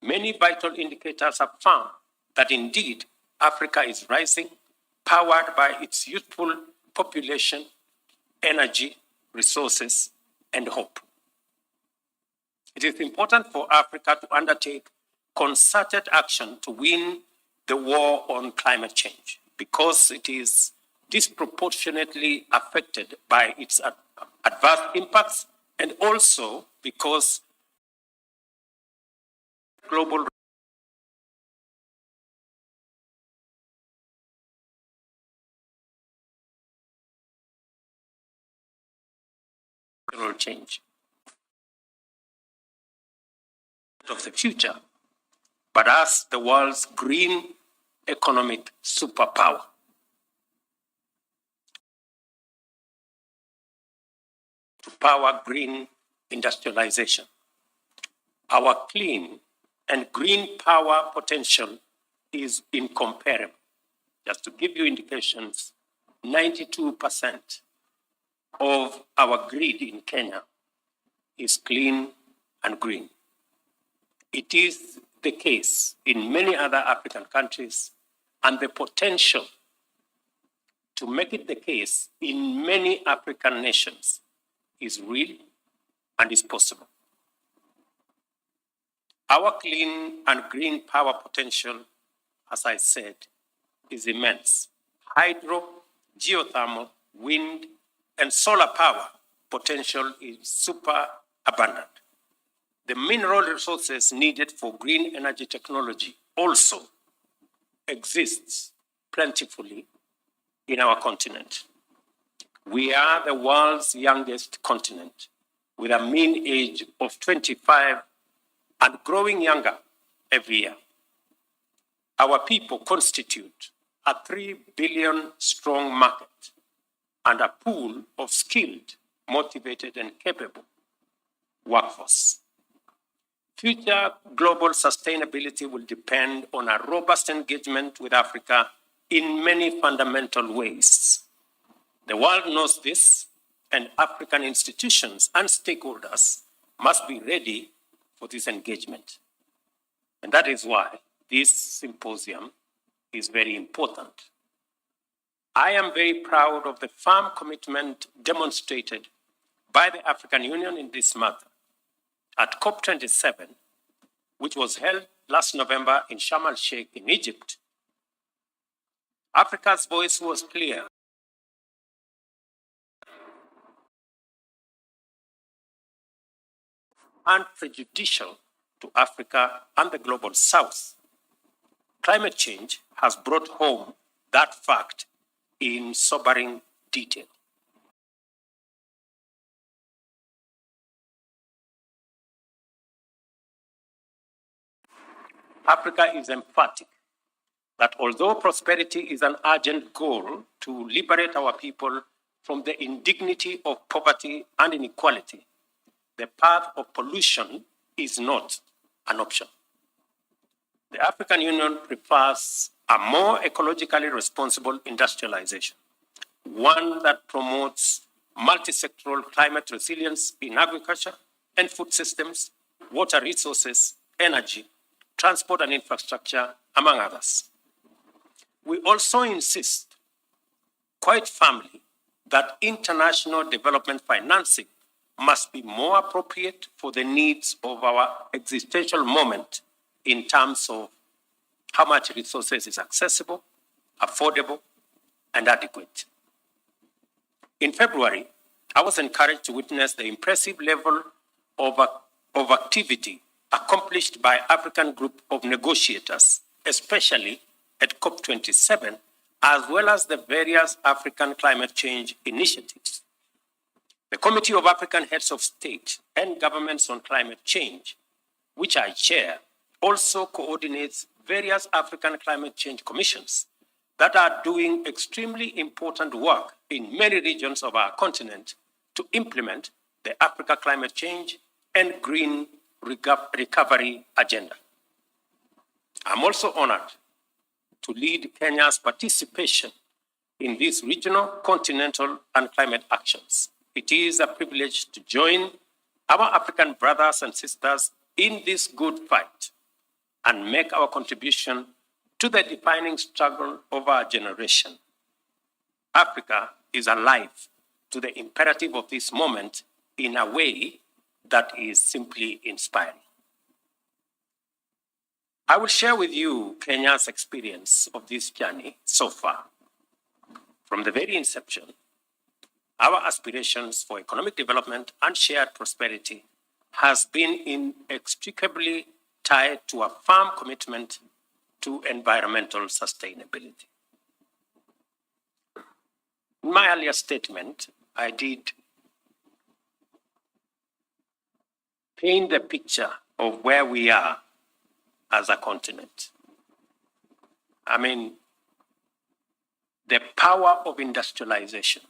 Many vital indicators have found that indeed Africa is rising, powered by its youthful population, energy, resources, and hope. It is important for Africa to undertake concerted action to win the war on climate change because it is disproportionately affected by its adverse impacts, and also because global change of the future, but as the world's green economic superpower. power green industrialization. Our clean and green power potential is incomparable. Just to give you indications, 92% of our grid in Kenya is clean and green. It is the case in many other African countries, and the potential to make it the case in many African nations is real and is possible. Our clean and green power potential, as I said, is immense. Hydro, geothermal, wind, and solar power potential is super abundant. The mineral resources needed for green energy technology also exists plentifully in our continent. We are the world's youngest continent, with a mean age of 25 and growing younger every year. Our people constitute a 3 billion strong market and a pool of skilled, motivated, and capable workforce. Future global sustainability will depend on a robust engagement with Africa in many fundamental ways. The world knows this, and African institutions and stakeholders must be ready for this engagement. And that is why this symposium is very important. I am very proud of the firm commitment demonstrated by the African Union in this matter. At COP27, which was held last November in Sharm el-Sheikh in Egypt, Africa's voice was clear. And prejudicial to Africa and the global South. Climate change has brought home that fact in sobering detail. Africa is emphatic that although prosperity is an urgent goal to liberate our people from the indignity of poverty and inequality, the path of pollution is not an option. The African Union prefers a more ecologically responsible industrialization, one that promotes multi-sectoral climate resilience in agriculture and food systems, water resources, energy, transport and infrastructure, among others. We also insist quite firmly that international development financing must be more appropriate for the needs of our existential moment in terms of how much resources is accessible, affordable, and adequate. In February, I was encouraged to witness the impressive level of activity accomplished by African group of negotiators, especially at COP27, as well as the various African climate change initiatives. The Committee of African Heads of State and Governments on Climate Change, which I chair, also coordinates various African climate change commissions that are doing extremely important work in many regions of our continent to implement the Africa climate change and green recovery agenda. I'm also honored to lead Kenya's participation in these regional, continental, and climate actions. It is a privilege to join our African brothers and sisters in this good fight and make our contribution to the defining struggle of our generation. Africa is alive to the imperative of this moment in a way that is simply inspiring. I will share with you Kenya's experience of this journey so far. From the very inception, our aspirations for economic development and shared prosperity has been inextricably tied to a firm commitment to environmental sustainability. In my earlier statement, I did paint the picture of where we are as a continent. I mean, the power of industrialization,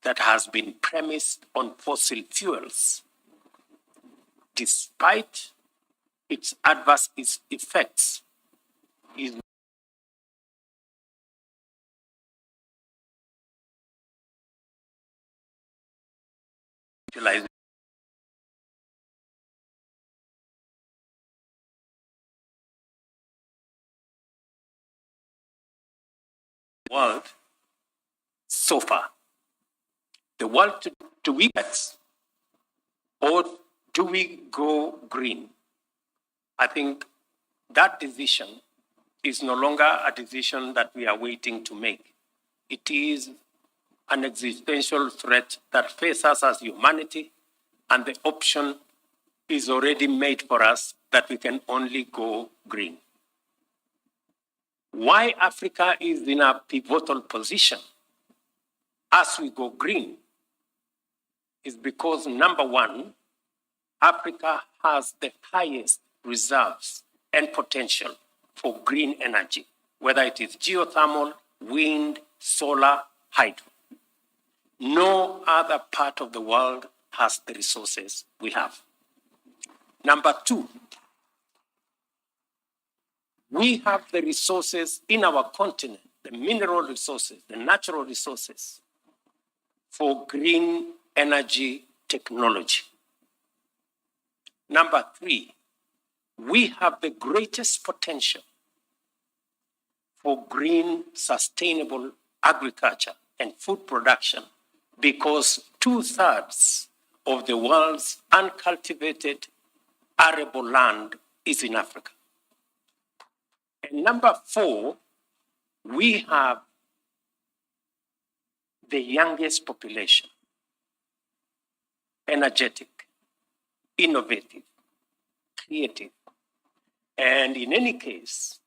that has been premised on fossil fuels, despite its adverse effects, is utilizing the world so far. The world, do we get, or do we go green? I think that decision is no longer a decision that we are waiting to make. It is an existential threat that faces us as humanity, and the option is already made for us that we can only go green. Why Africa is in a pivotal position as we go green is because, number one, Africa has the highest reserves and potential for green energy, whether it is geothermal, wind, solar, hydro. No other part of the world has the resources we have. Number two, we have the resources in our continent, the mineral resources, the natural resources, for green energy technology. Number three, we have the greatest potential for green sustainable agriculture and food production because 2/3 of the world's uncultivated arable land is in Africa. And number four, we have the youngest population, energetic, innovative, creative. And in any case,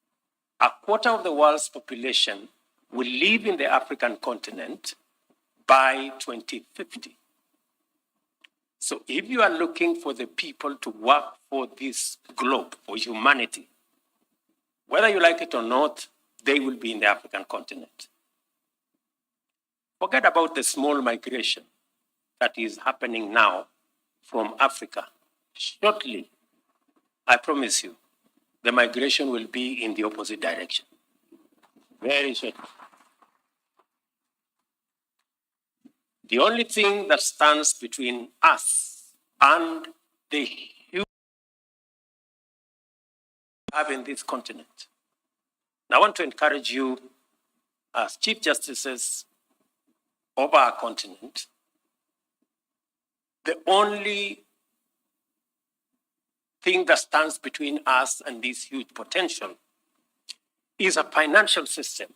1/4 of the world's population will live in the African continent by 2050. So if you are looking for the people to work for this globe, for humanity, whether you like it or not, they will be in the African continent. Forget about the small migration that is happening now from Africa. Shortly, I promise you, the migration will be in the opposite direction. Very shortly. The only thing that stands between us and the huge we have in this continent. Now, I want to encourage you as Chief Justices of our continent, the only thing that stands between us and this huge potential is a financial system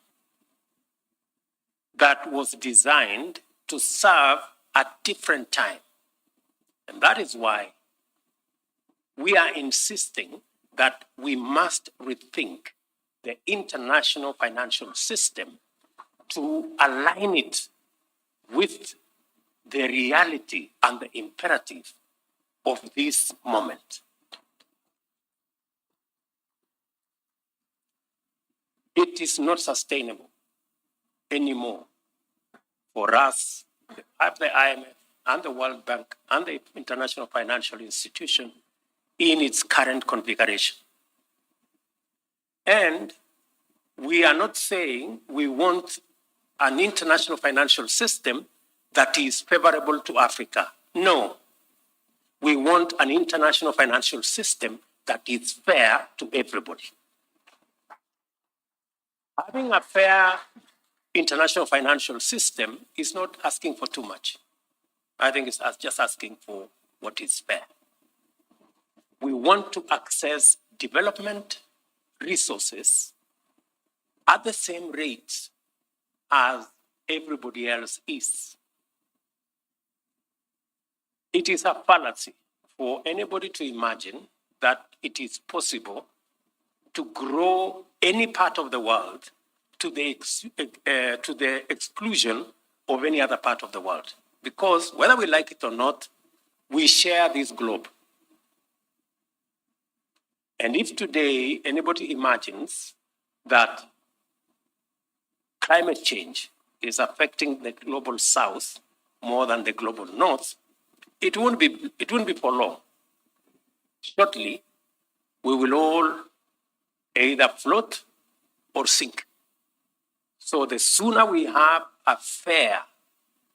that was designed to serve a different time. And that is why we are insisting that we must rethink the international financial system to align it with the reality and the imperative of this moment. It is not sustainable anymore for us, the IMF and the World Bank and the International Financial Institution in its current configuration. And we are not saying we want an international financial system that is favorable to Africa. No. We want an international financial system that is fair to everybody. Having a fair international financial system is not asking for too much. I think it's just asking for what is fair. We want to access development resources at the same rate as everybody else is. It is a fallacy for anybody to imagine that it is possible to grow any part of the world to the exclusion of any other part of the world. Because whether we like it or not, we share this globe. And if today anybody imagines that climate change is affecting the global south more than the global north, it won't be for long. Shortly, we will all either float or sink. So the sooner we have a fair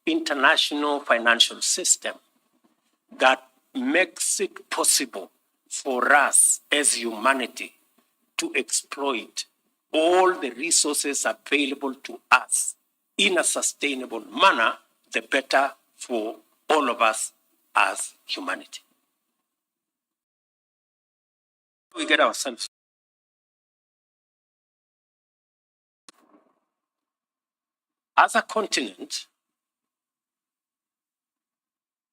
international financial system that makes it possible for us as humanity to exploit all the resources available to us in a sustainable manner, the better for all of us as humanity. We get ourselves. As a continent,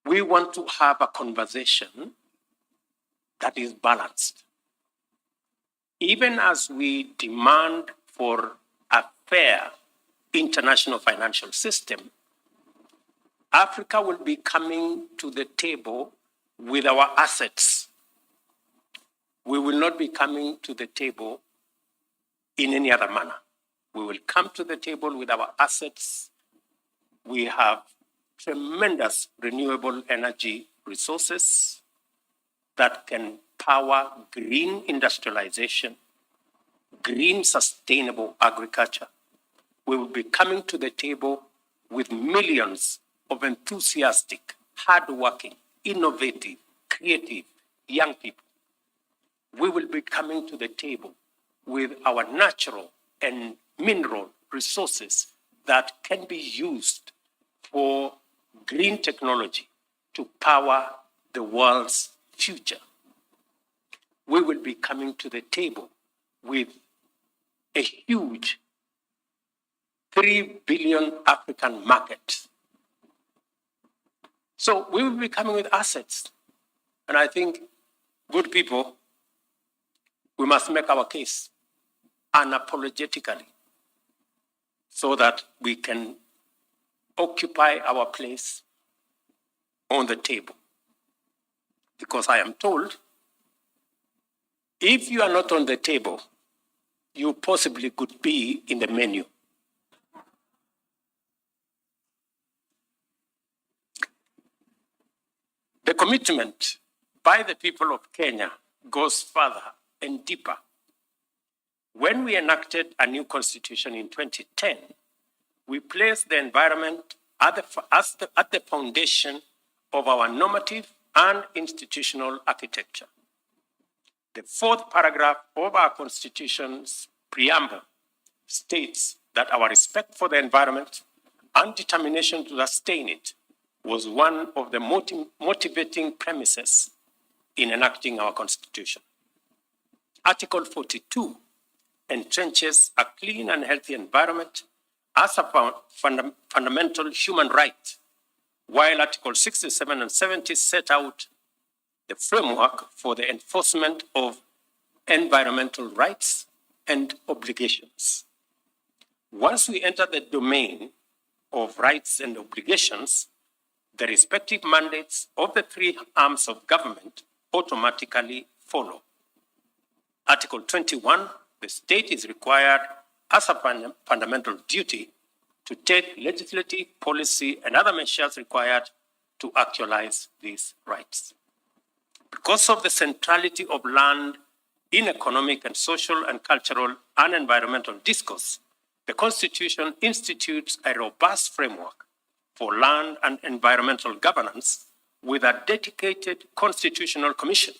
we want to have a conversation that is balanced. Even as we demand for a fair international financial system, Africa will be coming to the table with our assets. We will not be coming to the table in any other manner. We will come to the table with our assets. We have tremendous renewable energy resources that can power green industrialization, green sustainable agriculture. We will be coming to the table with millions of enthusiastic, hardworking, innovative, creative young people. We will be coming to the table with our natural and mineral resources that can be used for green technology to power the world's future. We will be coming to the table with a huge 3 billion African market. So we will be coming with assets. And I think, good people, we must make our case unapologetically so that we can occupy our place on the table. Because I am told, if you are not on the table, you possibly could be in the menu. The commitment by the people of Kenya goes further and deeper. When we enacted a new constitution in 2010, we placed the environment at the foundation of our normative and institutional architecture. The fourth paragraph of our constitution's preamble states that our respect for the environment and determination to sustain it was one of the motivating premises in enacting our constitution. Article 42 entrenches a clean and healthy environment as a fundamental human right, while Article 67 and 70 set out the framework for the enforcement of environmental rights and obligations. Once we enter the domain of rights and obligations, the respective mandates of the three arms of government automatically follow. Article 21, the state is required as a fundamental duty to take legislative, policy, and other measures required to actualize these rights. Because of the centrality of land in economic and social and cultural and environmental discourse, the Constitution institutes a robust framework for land and environmental governance with a dedicated constitutional commission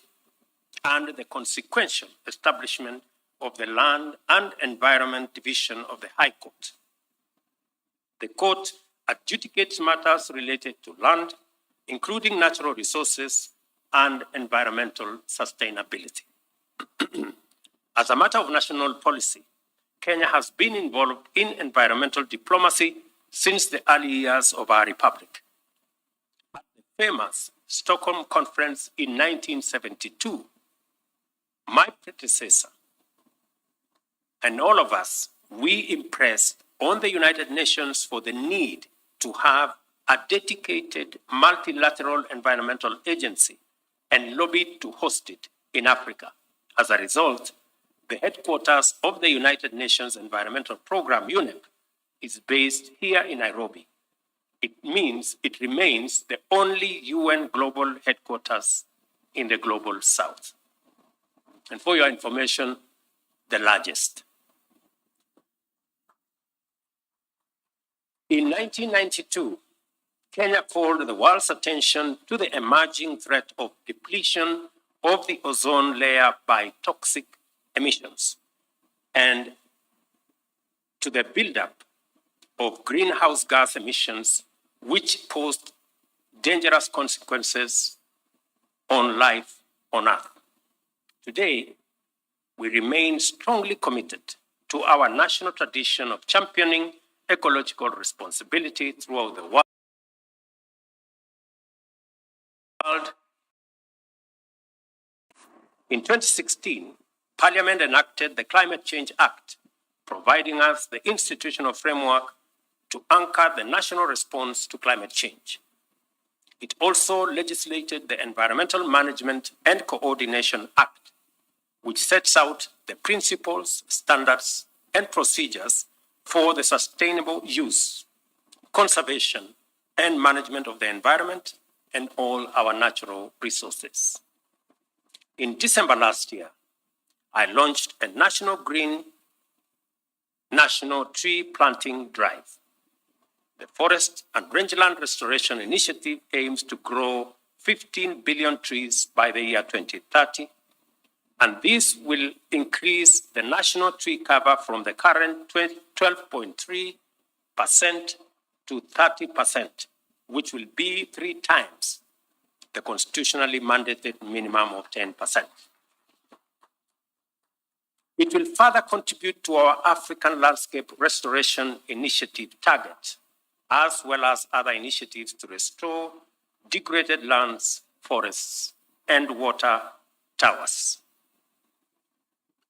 and the consequential establishment of the Land and Environment Division of the High Court. The court adjudicates matters related to land, including natural resources and environmental sustainability. As a matter of national policy, Kenya has been involved in environmental diplomacy since the early years of our republic. At the famous Stockholm Conference in 1972, my predecessor and all of us, we impressed on the United Nations for the need to have a dedicated multilateral environmental agency and lobbied to host it in Africa. As a result, the headquarters of the United Nations Environmental Program, UNEP, is based here in Nairobi. it means it remains the only UN global headquarters in the global south. And for your information, the largest. In 1992, Kenya called the world's attention to the emerging threat of depletion of the ozone layer by toxic emissions and to the buildup of greenhouse gas emissions, which posed dangerous consequences on life on Earth. Today, we remain strongly committed to our national tradition of championing ecological responsibility throughout the world. In 2016, Parliament enacted the Climate Change Act, providing us the institutional framework to anchor the national response to climate change. It also legislated the Environmental Management and Coordination Act, which sets out the principles, standards, and procedures for the sustainable use, conservation, and management of the environment and all our natural resources. In December last year, I launched a national tree planting drive. The Forest and Rangeland Restoration Initiative aims to grow 15 billion trees by the year 2030, and this will increase the national tree cover from the current 12.3% to 30%, which will be 3 times the constitutionally mandated minimum of 10%. It will further contribute to our African Landscape Restoration Initiative target, as well as other initiatives to restore degraded lands, forests, and water towers.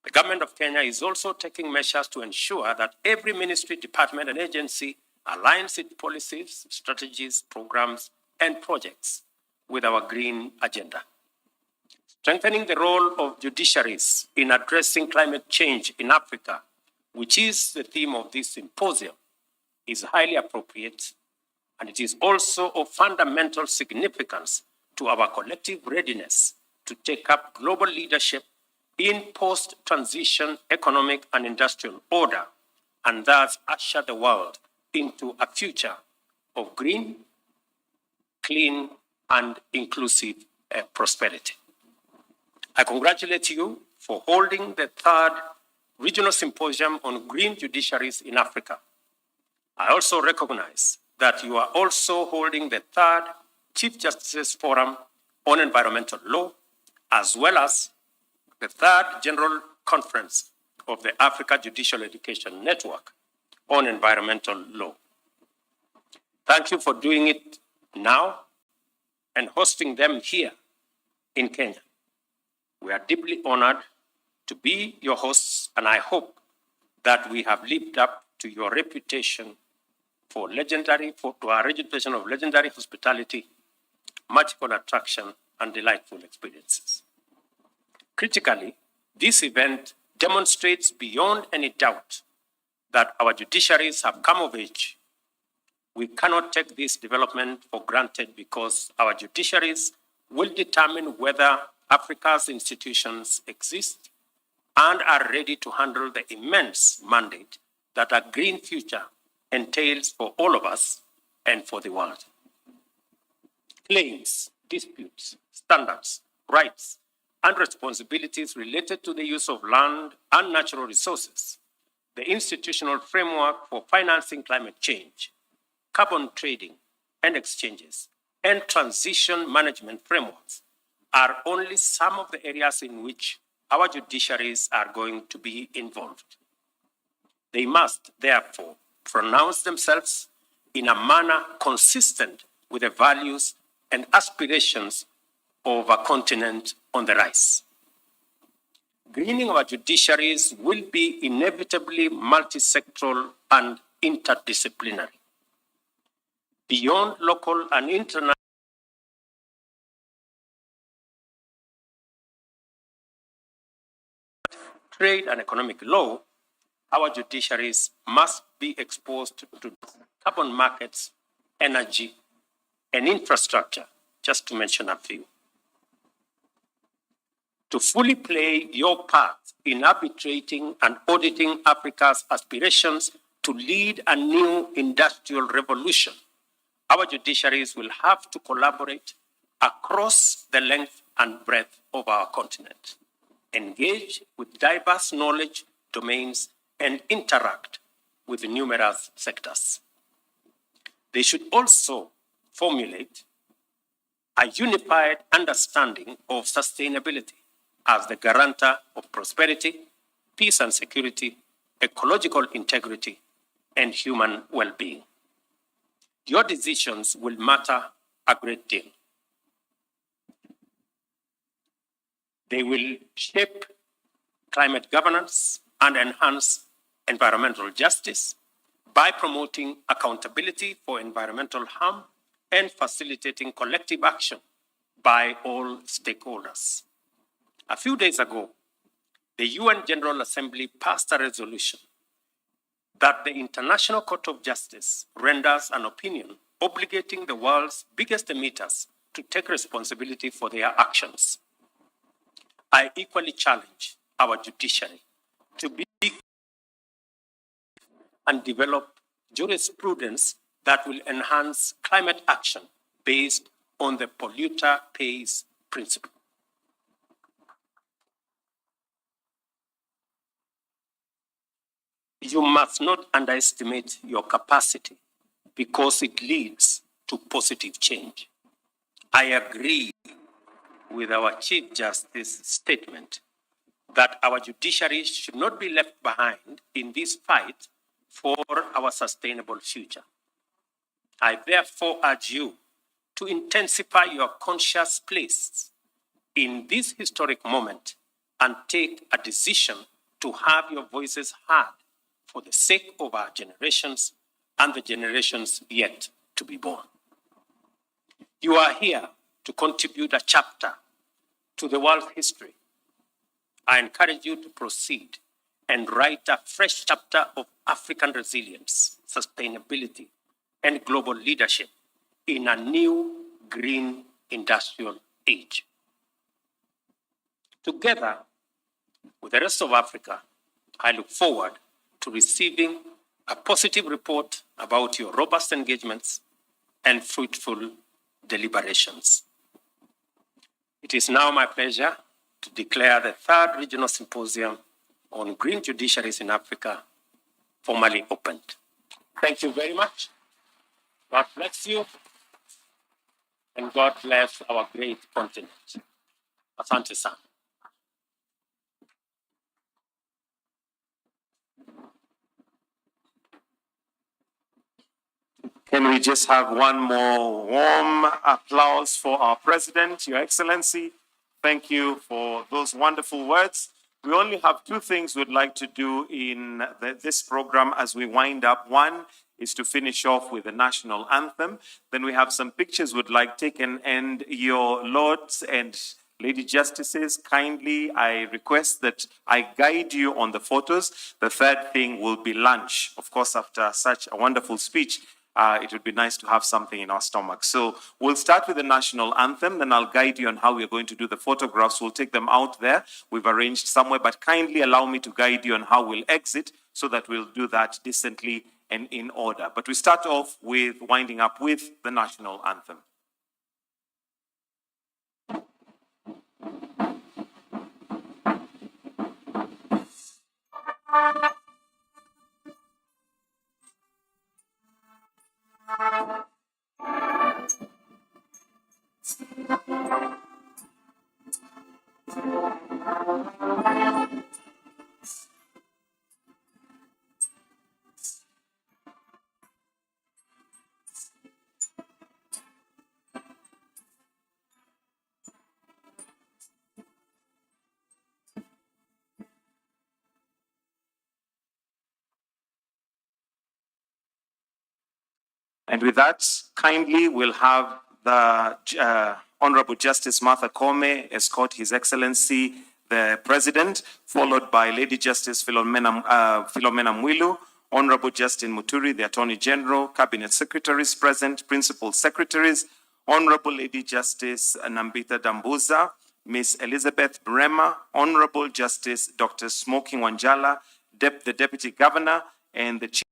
The government of Kenya is also taking measures to ensure that every ministry, department, and agency aligns its policies, strategies, programs, and projects with our green agenda. Strengthening the role of judiciaries in addressing climate change in Africa, which is the theme of this symposium, is highly appropriate, and it is also of fundamental significance to our collective readiness to take up global leadership in post-transition economic and industrial order, and thus usher the world into a future of green, clean, and inclusive prosperity. I congratulate you for holding the 3rd Regional Symposium on Green Judiciaries in Africa. I also recognize that you are also holding the 3rd Chief Justices Forum on Environmental Law, as well as the 3rd General Conference of the Africa Judicial Education Network on Environmental Law. Thank you for doing it now and hosting them here in Kenya. We are deeply honored to be your hosts, and I hope that we have lived up to your reputation to our reputation of legendary hospitality, magical attraction, and delightful experiences. Critically, this event demonstrates beyond any doubt that our judiciaries have come of age. We cannot take this development for granted because our judiciaries will determine whether Africa's institutions exist and are ready to handle the immense mandate that a green future entails for all of us and for the world. Claims, disputes, standards, rights, and responsibilities related to the use of land and natural resources, the institutional framework for financing climate change, carbon trading and exchanges, and transition management frameworks are only some of the areas in which our judiciaries are going to be involved. They must, therefore, pronounce themselves in a manner consistent with the values and aspirations of a continent on the rise. Greening our judiciaries will be inevitably multi-sectoral and interdisciplinary. Beyond local and international trade and economic law, our judiciaries must be exposed to carbon markets energy, and infrastructure, just to mention a few. To fully play your part in arbitrating and auditing Africa's aspirations to lead a new industrial revolution, our judiciaries will have to collaborate across the length and breadth of our continent, engage with diverse knowledge domains, and interact with numerous sectors. They should also formulate a unified understanding of sustainability as the guarantor of prosperity, peace and security, ecological integrity, and human well-being. Your decisions will matter a great deal. They will shape climate governance and enhance environmental justice by promoting accountability for environmental harm and facilitating collective action by all stakeholders. A few days ago, the UN General Assembly passed a resolution that the International Court of Justice renders an opinion obligating the world's biggest emitters to take responsibility for their actions. I equally challenge our judiciary to be and develop jurisprudence that will enhance climate action based on the polluter pays principle. You must not underestimate your capacity because it leads to positive change. I agree with our Chief Justice's statement that our judiciary should not be left behind in this fight for our sustainable future. I therefore urge you to intensify your conscious place in this historic moment and take a decision to have your voices heard for the sake of our generations and the generations yet to be born. You are here to contribute a chapter to the world's history. I encourage you to proceed and write a fresh chapter of African resilience, sustainability, and global leadership in a new green industrial age. Together with the rest of Africa, I look forward to receiving a positive report about your robust engagements and fruitful deliberations. It is now my pleasure to declare the third regional symposium on green judiciaries in Africa formally opened. Thank you very much. God bless you, and God bless our great continent. Asante sana. Can we just have one more warm applause for our President, Your Excellency? Thank you for those wonderful words. We only have two things we'd like to do in this program as we wind up. One is to finish off with the national anthem. Then we have some pictures we'd like taken, and your lords and Lady Justices, kindly, I request that I guide you on the photos. The third thing will be lunch. Of course, after such a wonderful speech, it would be nice to have something in our stomach. So we'll start with the national anthem, then I'll guide you on how we're going to do the photographs. We'll take them out there. We've arranged somewhere, but kindly allow me to guide you on how we'll exit so that we'll do that decently and in order. But we start off with winding up with the national anthem. And with that, kindly we'll have the Honorable Justice Martha Koome escort His Excellency the President, followed by Lady Justice Philomena Mwilu, Honorable Justin Muturi, the Attorney General, Cabinet Secretaries present, Principal Secretaries, Honorable Lady Justice Nambita Dambuza, Miss Elizabeth Bremer, Honorable Justice Dr. Smoking Wanjala, the Deputy Governor, and the Chief